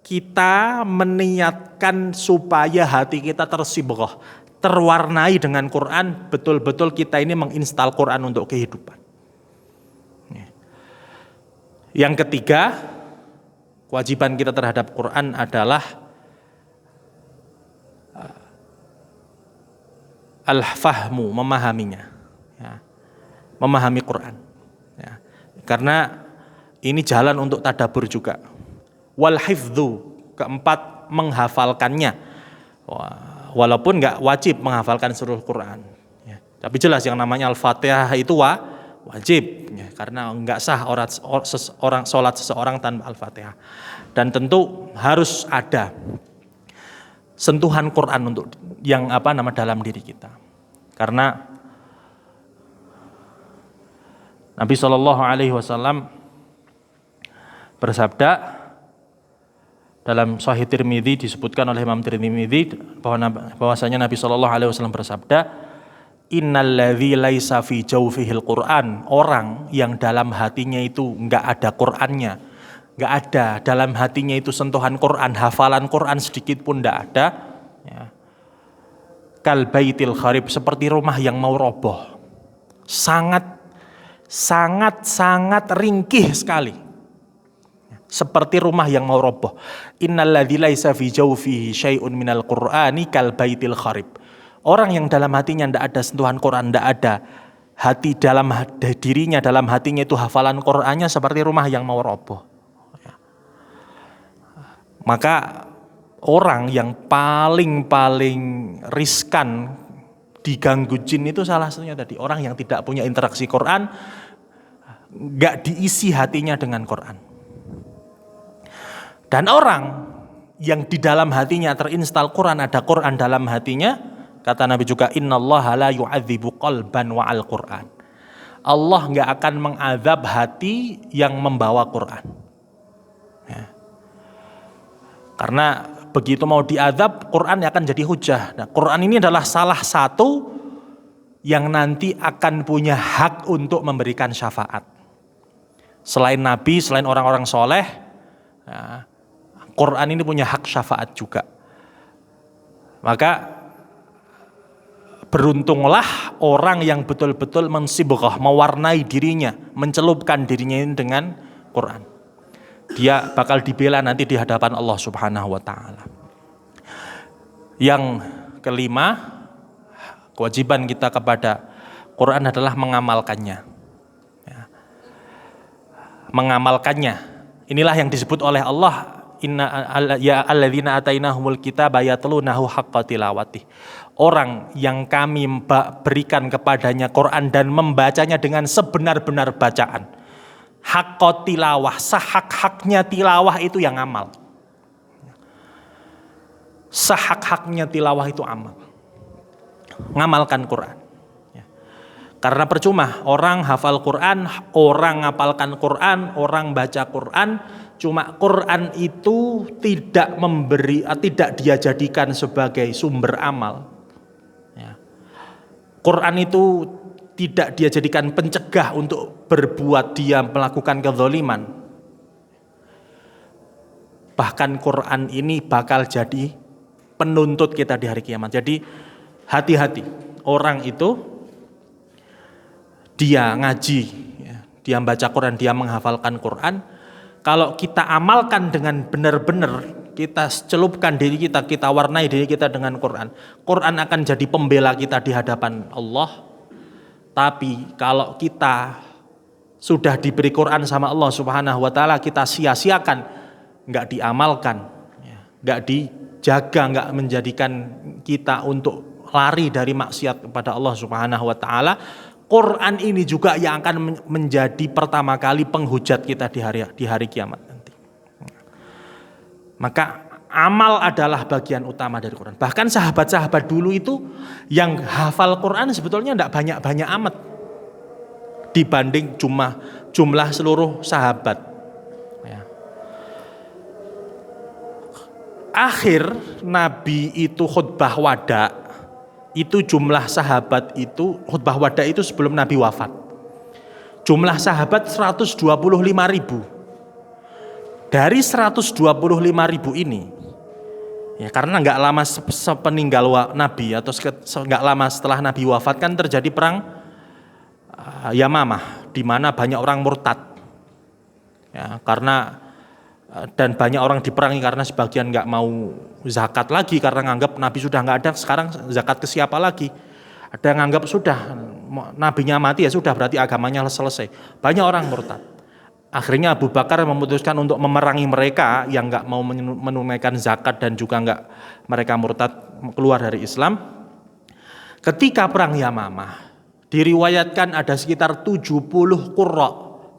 kita meniatkan supaya hati kita tersibghah, terwarnai dengan Quran, betul-betul kita ini menginstal Quran untuk kehidupan. Yang ketiga, kewajiban kita terhadap Quran adalah al-fahmu, memahaminya, ya, memahami Quran. Ya. Karena ini jalan untuk tadabbur juga. Wal hifdzu, keempat menghafalkannya. Walaupun nggak wajib menghafalkan seluruh Quran, ya. Tapi jelas yang namanya Al-Fatihah itu wajib, ya, karena nggak sah orang sholat seseorang tanpa Al-Fatihah. Dan tentu harus ada sentuhan Quran untuk yang dalam diri kita. Karena Nabi SAW bersabda, Dalam Sahih Tirmidzi disebutkan oleh Imam Tirmidzi bahwasanya Nabi SAW bersabda, innalladzi laisa fi jawfihil Qur'an, orang yang dalam hatinya itu enggak ada Qur'annya, enggak ada dalam hatinya itu sentuhan Qur'an, hafalan Qur'an sedikit pun enggak ada, ya. Kal baitil kharib, seperti rumah yang mau roboh. Sangat ringkih sekali. Seperti rumah yang mau roboh. Innalladzi laisa fi jawfihi syai'un minal Qur'ani kal baitil kharib. Orang yang dalam hatinya tidak ada sentuhan Quran, tidak ada hati dalam dirinya, dalam hatinya itu hafalan Qur'annya seperti rumah yang mau roboh. Maka orang yang paling riskan diganggu jin itu salah satunya tadi, orang yang tidak punya interaksi Quran, gak diisi hatinya dengan Quran. Dan orang yang di dalam hatinya terinstal Quran, ada Quran dalam hatinya, kata Nabi juga, innallaha la yu'adzibu qalban wa'al Quran. Allah gak akan mengazab hati yang membawa Quran. Ya. Karena begitu mau diazab, Quran akan jadi hujah. Nah, Quran ini adalah salah satu yang nanti akan punya hak untuk memberikan syafaat. Selain Nabi, selain orang-orang soleh, ya, Quran ini punya hak syafaat juga. Maka beruntunglah orang yang betul-betul mensibghah, mewarnai dirinya, mencelupkan dirinya ini dengan Quran. Dia bakal dibela nanti di hadapan Allah Subhanahu wa taala. Yang kelima, kewajiban kita kepada Quran adalah mengamalkannya. Ya. Mengamalkannya. Inilah yang disebut oleh Allah, inna ya alladzina atainahumul kitaba yatlunahu haqqa tilawati. Orang yang kami berikan kepadanya Quran dan membacanya dengan sebenar-benar bacaan. Haqqa tilawah, sehak-haknya tilawah itu yang amal. Sehak-haknya tilawah itu amal. Ngamalkan Quran. Karena percuma orang hafal Quran, orang ngapalkan Quran, orang baca Quran, cuma Quran itu tidak dia jadikan sebagai sumber amal. Ya. Quran itu tidak dia jadikan pencegah untuk berbuat, dia melakukan kezaliman. Bahkan Quran ini bakal jadi penuntut kita di hari kiamat. Jadi hati-hati, orang itu dia ngaji, dia baca Quran, dia menghafalkan Quran. Kalau kita amalkan dengan benar-benar, kita celupkan diri kita, kita warnai diri kita dengan Quran. Quran akan jadi pembela kita di hadapan Allah. Tapi kalau kita sudah diberi Quran sama Allah Subhanahu wa taala, kita sia-siakan, nggak diamalkan, nggak dijaga, nggak menjadikan kita untuk lari dari maksiat kepada Allah Subhanahu wa taala, Quran ini juga yang akan menjadi pertama kali penghujat kita di hari kiamat nanti. Maka amal adalah bagian utama dari Quran. Bahkan sahabat-sahabat dulu itu yang hafal Quran sebetulnya tidak banyak-banyak amat dibanding jumlah seluruh sahabat. Ya. Akhir Nabi itu khutbah wada. Itu jumlah sahabat itu, khutbah wada itu sebelum Nabi wafat. Jumlah sahabat 125.000. Dari 125.000 ini, ya karena nggak lama sepeninggal Nabi atau nggak lama setelah Nabi wafat kan terjadi perang Yamamah, di mana banyak orang murtad. Ya, dan banyak orang diperangi karena sebagian nggak mau zakat lagi karena nganggap Nabi sudah nggak ada, sekarang zakat ke siapa lagi? Ada yang nganggap sudah nabinya mati ya sudah berarti agamanya selesai. Banyak orang murtad. Akhirnya Abu Bakar memutuskan untuk memerangi mereka yang nggak mau menunaikan zakat dan juga nggak mereka murtad keluar dari Islam. Ketika perang Yamamah diriwayatkan ada sekitar 70 qurra,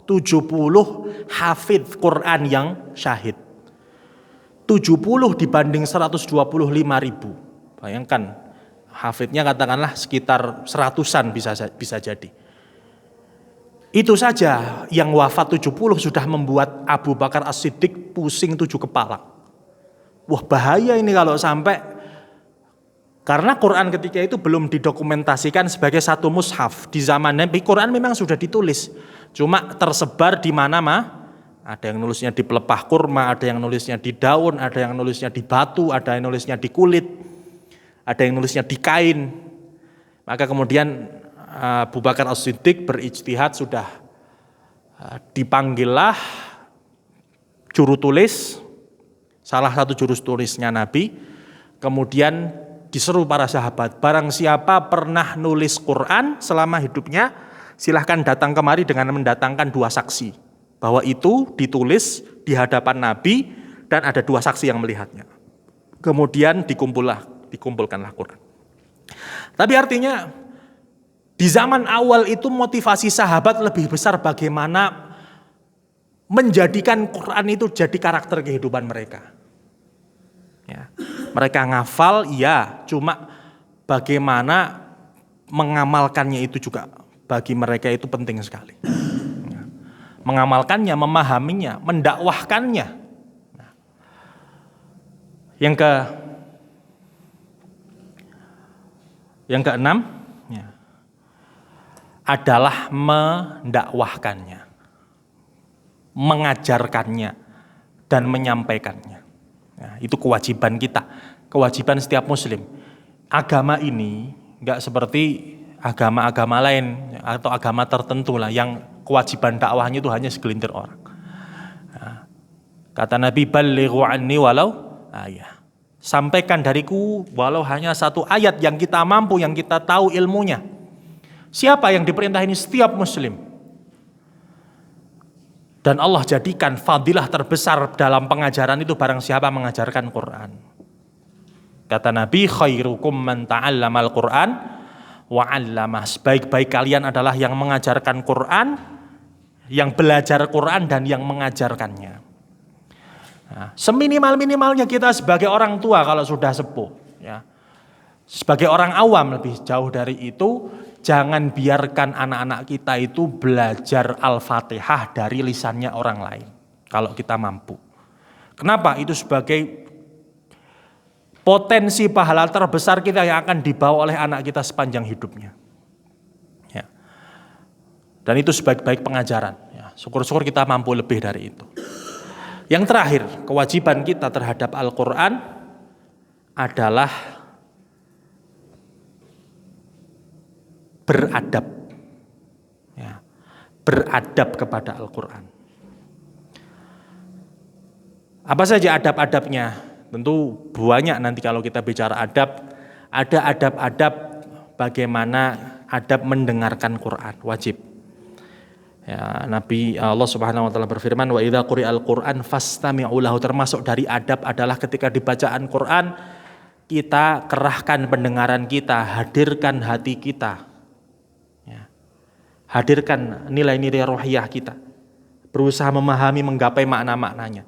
70 hafidh Quran yang syahid. 70 dibanding 125.000. Bayangkan, hafidhnya katakanlah sekitar 100-an bisa jadi. Itu saja yang wafat 70 sudah membuat Abu Bakar As-Siddiq pusing 7 kepala. wah bahaya ini kalau sampai, karena Quran ketika itu belum didokumentasikan sebagai satu mushaf. Di zaman Nabi Quran memang sudah ditulis, cuma tersebar di mana-mana. Ada yang nulisnya di pelepah kurma, ada yang nulisnya di daun, ada yang nulisnya di batu, ada yang nulisnya di kulit, ada yang nulisnya di kain. Maka kemudian Abu Bakar As-Siddiq berijtihad, sudah dipanggillah juru tulis, salah satu juru tulisnya Nabi, kemudian diseru para sahabat, barang siapa pernah nulis Quran selama hidupnya, silahkan datang kemari dengan mendatangkan 2 saksi. Bahwa itu ditulis di hadapan Nabi dan ada 2 saksi yang melihatnya. Kemudian dikumpulkanlah Quran. Tapi artinya di zaman awal itu motivasi sahabat lebih besar bagaimana menjadikan Quran itu jadi karakter kehidupan mereka. Ya. Mereka ngafal, iya, cuma bagaimana mengamalkannya itu juga bagi mereka itu penting sekali. Ya. Mengamalkannya, memahaminya, mendakwahkannya. Nah. Yang keenam ya, adalah mendakwahkannya, mengajarkannya, dan menyampaikannya. Nah, itu kewajiban kita, kewajiban setiap muslim. Agama ini nggak seperti agama-agama lain atau agama tertentu lah yang kewajiban dakwahnya itu hanya segelintir orang. Nah, kata Nabi, balighu anni walau ayah. Sampaikan dariku walau hanya 1 ayat yang kita mampu, yang kita tahu ilmunya. Siapa yang diperintah ini? Setiap muslim. Dan Allah jadikan fadilah terbesar dalam pengajaran itu barang siapa mengajarkan Quran. Kata Nabi, khairukum man ta'allamal Quran wa 'allamah. Sebaik-baik kalian adalah yang mengajarkan Quran, yang belajar Quran dan yang mengajarkannya. Nah, seminimal-minimalnya kita sebagai orang tua kalau sudah sepuh, ya, sebagai orang awam lebih jauh dari itu, jangan biarkan anak-anak kita itu belajar Al-Fatihah dari lisannya orang lain kalau kita mampu. Kenapa? Itu sebagai potensi pahala terbesar kita yang akan dibawa oleh anak kita sepanjang hidupnya. Ya. Dan itu sebaik-baik pengajaran. Ya. Syukur-syukur kita mampu lebih dari itu. Yang terakhir, kewajiban kita terhadap Al-Quran adalah beradab. Ya, beradab kepada Al-Quran. Apa saja adab-adabnya? Tentu banyak nanti kalau kita bicara adab. Ada adab-adab bagaimana adab mendengarkan Quran, wajib. Ya, Nabi Allah Subhanahu wa taala berfirman, wa idza quri'al Qur'an fastami'u lahu. Termasuk dari adab adalah ketika dibacaan Quran kita kerahkan pendengaran kita, hadirkan hati kita. Ya. Hadirkan nilai-nilai rohiyah kita. Berusaha memahami, menggapai makna-maknanya.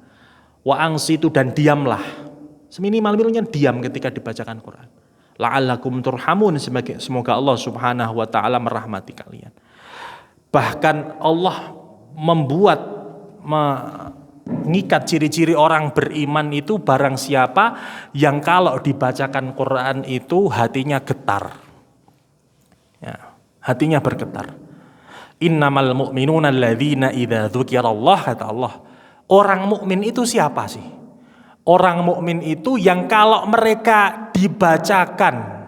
Wa angsitu, dan diamlah. Seminimal-minimalnya diam ketika dibacakan Quran. La'allakum turhamun, semoga Allah Subhanahu wa taala merahmati kalian. Bahkan Allah mengikat ciri-ciri orang beriman itu barang siapa yang kalau dibacakan Quran itu hatinya getar. Ya, hatinya bergetar. Innamal mu'minuna alladzina idza dzukirallah, kata Allah. Orang mukmin itu siapa sih? Orang mukmin itu yang kalau mereka dibacakan,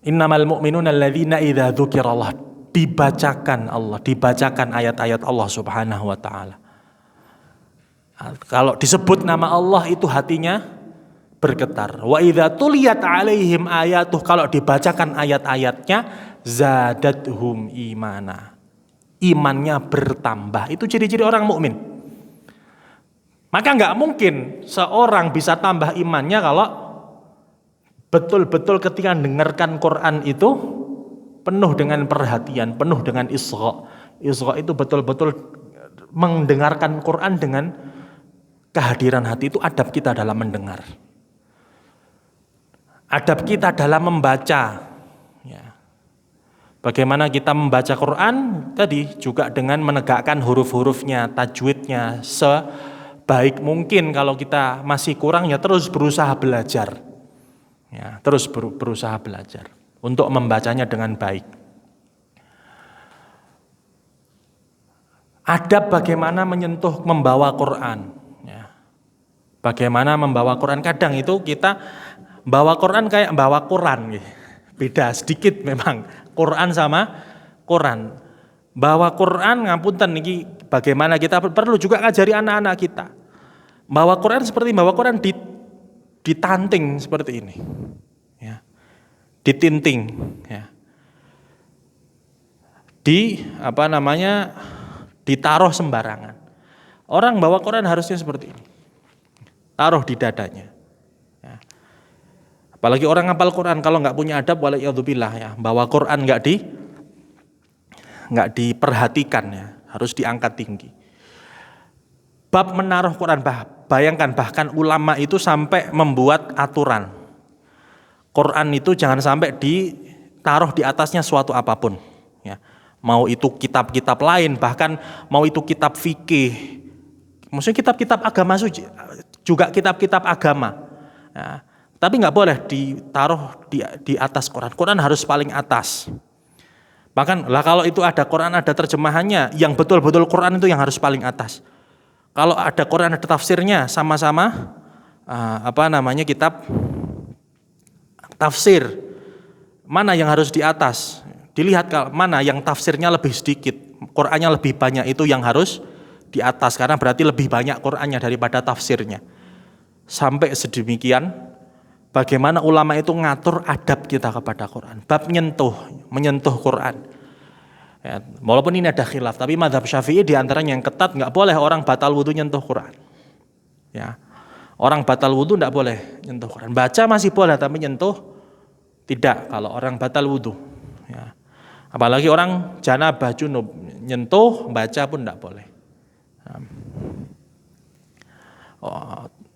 innamal mu'minuna alladzina idza dzukirallah, dibacakan Allah, dibacakan ayat-ayat Allah Subhanahu wa taala. Kalau disebut nama Allah itu hatinya bergetar. Wa idza tuliyat alaihim ayatuh, kalau dibacakan ayat-ayatnya zadathum imana. Imannya bertambah. Itu ciri-ciri orang mukmin. Maka enggak mungkin seorang bisa tambah imannya kalau betul-betul ketika mendengarkan Quran itu penuh dengan perhatian, penuh dengan isra. Isra itu betul-betul mendengarkan Quran dengan kehadiran hati. Itu adab kita dalam mendengar. Adab kita dalam membaca. Ya. Bagaimana kita membaca Quran? Tadi juga dengan menegakkan huruf-hurufnya, tajwidnya, sebaik mungkin. Kalau kita masih kurang ya terus berusaha belajar. Ya, terus berusaha belajar untuk membacanya dengan baik. Adab bagaimana menyentuh membawa Quran. Ya. Bagaimana membawa Quran, kadang itu kita bawa Quran kayak bawa Quran. Beda sedikit memang Quran sama Quran. Bawa Quran ngapunten niki bagaimana kita perlu juga ngajari anak-anak kita. Bawa Quran seperti bawa Quran ditanting seperti ini. Ya. Ditinting ya. Ditaruh sembarangan. Orang bawa Quran harusnya seperti ini. Taruh di dadanya. Ya. Apalagi orang hafal Quran kalau nggak punya adab waliyadzubillah ya. Bawa Quran nggak diperhatikan ya, harus diangkat tinggi. Bab menaruh Quran, bayangkan bahkan ulama itu sampai membuat aturan. Quran itu jangan sampai ditaruh di atasnya suatu apapun. Ya. Mau itu kitab-kitab lain, bahkan mau itu kitab fikih, maksudnya kitab-kitab agama suci, juga kitab-kitab agama. Ya. Tapi nggak boleh ditaruh di atas Quran. Quran harus paling atas. Bahkan lah kalau itu ada Quran ada terjemahannya, yang betul-betul Quran itu yang harus paling atas. Kalau ada Quran ada tafsirnya sama-sama kitab tafsir, mana yang harus di atas? Dilihat mana yang tafsirnya lebih sedikit, Qurannya lebih banyak, itu yang harus di atas karena berarti lebih banyak Qurannya daripada tafsirnya. Sampai sedemikian bagaimana ulama itu ngatur adab kita kepada Quran. Bab menyentuh Quran. Ya, walaupun ini ada khilaf, tapi mazhab Syafi'i diantaranya yang ketat nggak boleh orang batal wudhu nyentuh Quran. Ya, orang batal wudhu nggak boleh nyentuh Quran. Baca masih boleh, tapi nyentuh tidak. Kalau orang batal wudhu, ya. Apalagi orang janabah junub nyentuh, baca pun nggak boleh.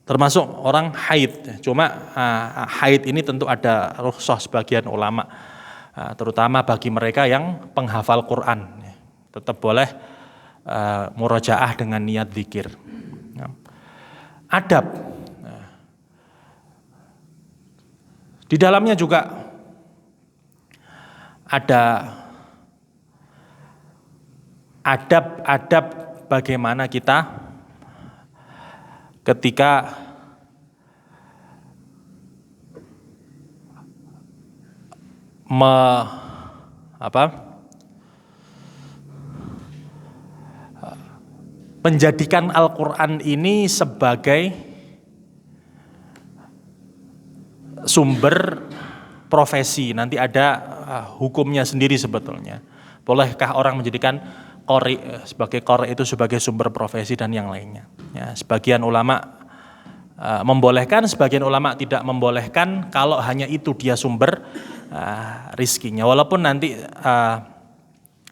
Termasuk orang haid. Cuma haid ini tentu ada rukhsah sebagian ulama, terutama bagi mereka yang penghafal Quran. Tetap boleh murojaah dengan niat zikir. Adab. Di dalamnya juga ada adab bagaimana kita ketika menjadikan Al-Quran ini sebagai sumber profesi. Nanti ada hukumnya sendiri sebetulnya. Bolehkah orang menjadikan qori sebagai qori itu sebagai sumber profesi dan yang lainnya. Ya, sebagian ulama membolehkan, sebagian ulama tidak membolehkan kalau hanya itu dia sumber rizkinya. Walaupun nanti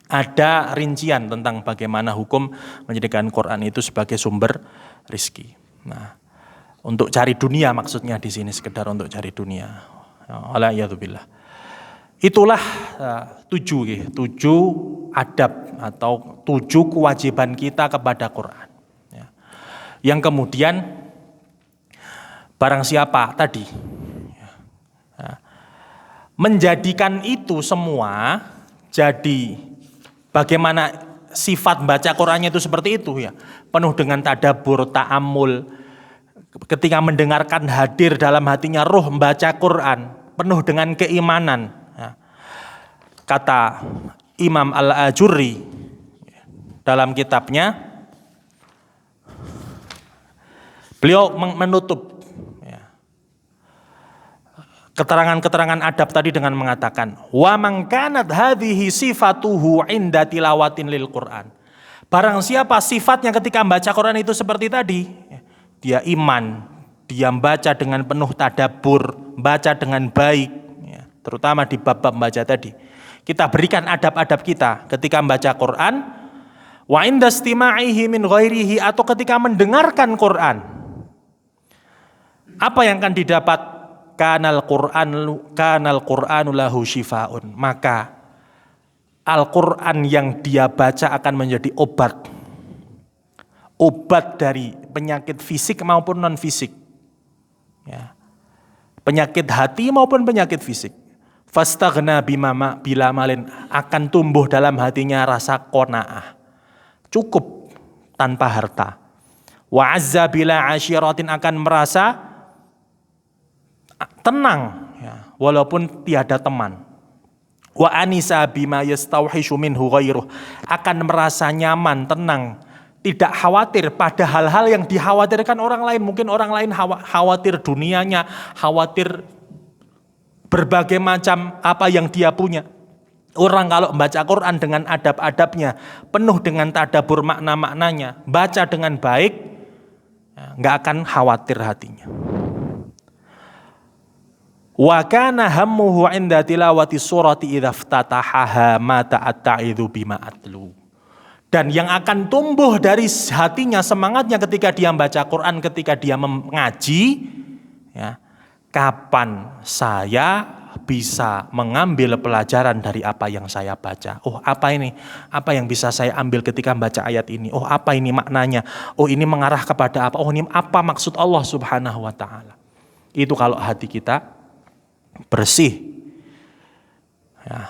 ada rincian tentang bagaimana hukum menjadikan Quran itu sebagai sumber rizki. Nah, untuk cari dunia maksudnya di sini, sekedar untuk cari dunia. Wala'iyadzubillah. Itulah 7 adab atau 7 kewajiban kita kepada Quran. Ya. Yang kemudian barang siapa tadi menjadikan itu semua jadi bagaimana sifat baca Qurannya itu seperti itu ya, penuh dengan tadabbur, ta'ammul, ketika mendengarkan hadir dalam hatinya ruh membaca Quran, penuh dengan keimanan. Kata Imam Al-Ajurri dalam kitabnya, beliau menutup keterangan-keterangan adab tadi dengan mengatakan, wa man kanat hadhihi sifatuhu inda tilawatin lil Quran. Barang siapa sifatnya ketika membaca Quran itu seperti tadi, dia iman, dia membaca dengan penuh tadabbur, baca dengan baik, terutama di bab-bab membaca tadi. Kita berikan adab-adab kita ketika membaca Quran, wa inda istima'ihi min ghairihi, atau ketika mendengarkan Quran. Apa yang akan didapat? Kanal Qur'anu lahu shifaun. Maka Al-Quran yang dia baca akan menjadi obat obat dari penyakit fisik maupun non fisik. Ya. Penyakit hati maupun penyakit fisik. Fastaghna bila malin, akan tumbuh dalam hatinya rasa qanaah. Cukup tanpa harta. Wa azza bila ashiratin, akan merasa tenang ya, walaupun tiada teman. Wa anisa bima yastauhishu minhu ghairuh, akan merasa nyaman, tenang, tidak khawatir pada hal-hal yang dikhawatirkan orang lain. Mungkin orang lain khawatir dunianya, khawatir berbagai macam apa yang dia punya. Orang kalau membaca Quran dengan adab-adabnya, penuh dengan tadabbur makna-maknanya, baca dengan baik, nggak akan khawatir hatinya. Wa kana hammuhu 'inda tilawati surati idza iftatahaha ma ta'atta'idzu bima atlu. Dan yang akan tumbuh dari hatinya, semangatnya ketika dia membaca Quran, ketika dia mengaji, ya, kapan saya bisa mengambil pelajaran dari apa yang saya baca. Oh, apa ini? Apa yang bisa saya ambil ketika membaca ayat ini? Oh, apa ini maknanya? Oh, ini mengarah kepada apa? Oh, ini apa maksud Allah Subhanahu wa taala? Itu kalau hati kita bersih. Ya.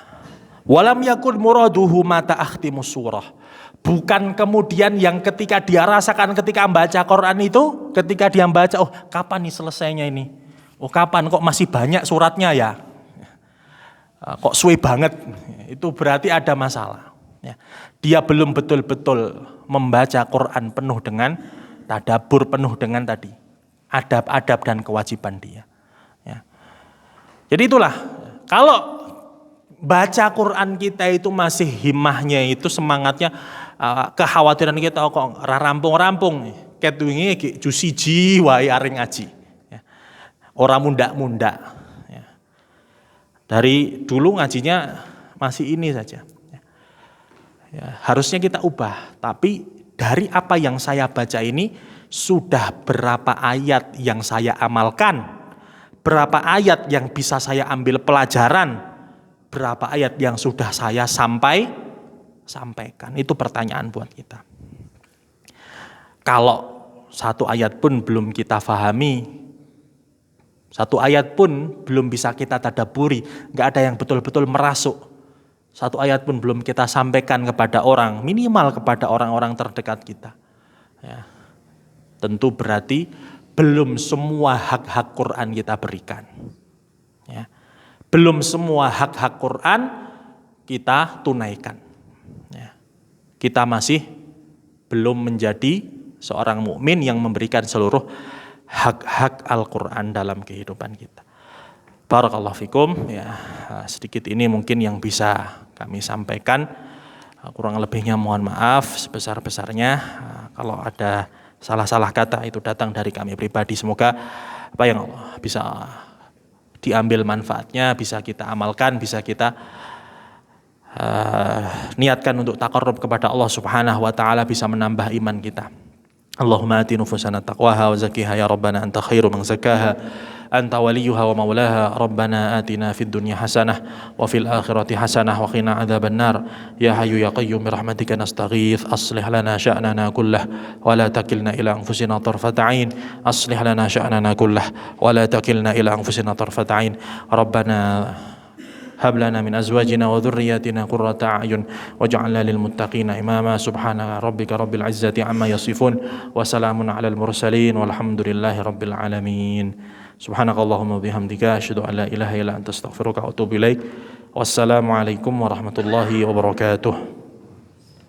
Walam yakun muraduhu mata akhtimus surah. Bukan kemudian yang ketika dia rasakan ketika membaca Quran itu, ketika dia membaca, oh kapan nih selesainya ini? Oh kapan, kok masih banyak suratnya ya? Kok suwe banget? Itu berarti ada masalah. Ya. Dia belum betul-betul membaca Quran penuh dengan tadabbur, penuh dengan tadi adab-adab dan kewajiban dia. Ya. Jadi itulah, kalau baca Quran kita itu masih himmahnya itu, semangatnya, kekhawatiran kita kok rampung-rampung, ketwingi jusiji wae areng ngaji. Ya. Ora munda-munda. Ya. Dari dulu ngajinya masih ini saja. Ya, harusnya kita ubah, tapi dari apa yang saya baca ini sudah berapa ayat yang saya amalkan, berapa ayat yang bisa saya ambil pelajaran, berapa ayat yang sudah saya sampaikan. Itu pertanyaan buat kita. Kalau satu ayat pun belum kita fahami, satu ayat pun belum bisa kita tadabburi, nggak ada yang betul-betul merasuk, satu ayat pun belum kita sampaikan kepada orang, minimal kepada orang-orang terdekat kita, ya, tentu berarti belum semua hak-hak Quran kita berikan. Ya. Belum semua hak-hak Quran kita tunaikan. Ya. Kita masih belum menjadi seorang mukmin yang memberikan seluruh hak-hak Al-Quran dalam kehidupan kita. Barakallahu fikum. Ya, sedikit ini mungkin yang bisa kami sampaikan. Kurang lebihnya mohon maaf sebesar-besarnya. Kalau ada salah-salah kata itu datang dari kami pribadi. Semoga apa yang Allah bisa diambil manfaatnya, bisa kita amalkan, bisa kita niatkan untuk taqarrub kepada Allah Subhanahu wa taala, bisa menambah iman kita. Allahumma ati nufusana taqwaha wa zakkiha ya rabbana anta khairu man zakkaha anta waliyuha wa maulaha. Rabbana atina fid dunya hasanah wa fil akhirati hasanah wa qina adzaban nar. Ya hayyu ya qayyum bi rahmatika nastaghits. Aslih lana sya'nana kullah wa la takilna ila anfusina tarfata 'ain. Aslih lana sya'nana kullah wa la takilna ila anfusina tarfata 'ain. Rabbana هب لنا من أزواجنا وذرياتنا قرة أعين واجعلنا للمتقين إماما. سبحان ربك رب العزة عما يصفون وسلام على المرسلين والحمد لله رب العالمين. سبحانك اللهم وبحمدك أشهد أن لا إله إلا أنت أستغفرك وأتوب إليك. والسلام عليكم ورحمة الله وبركاته.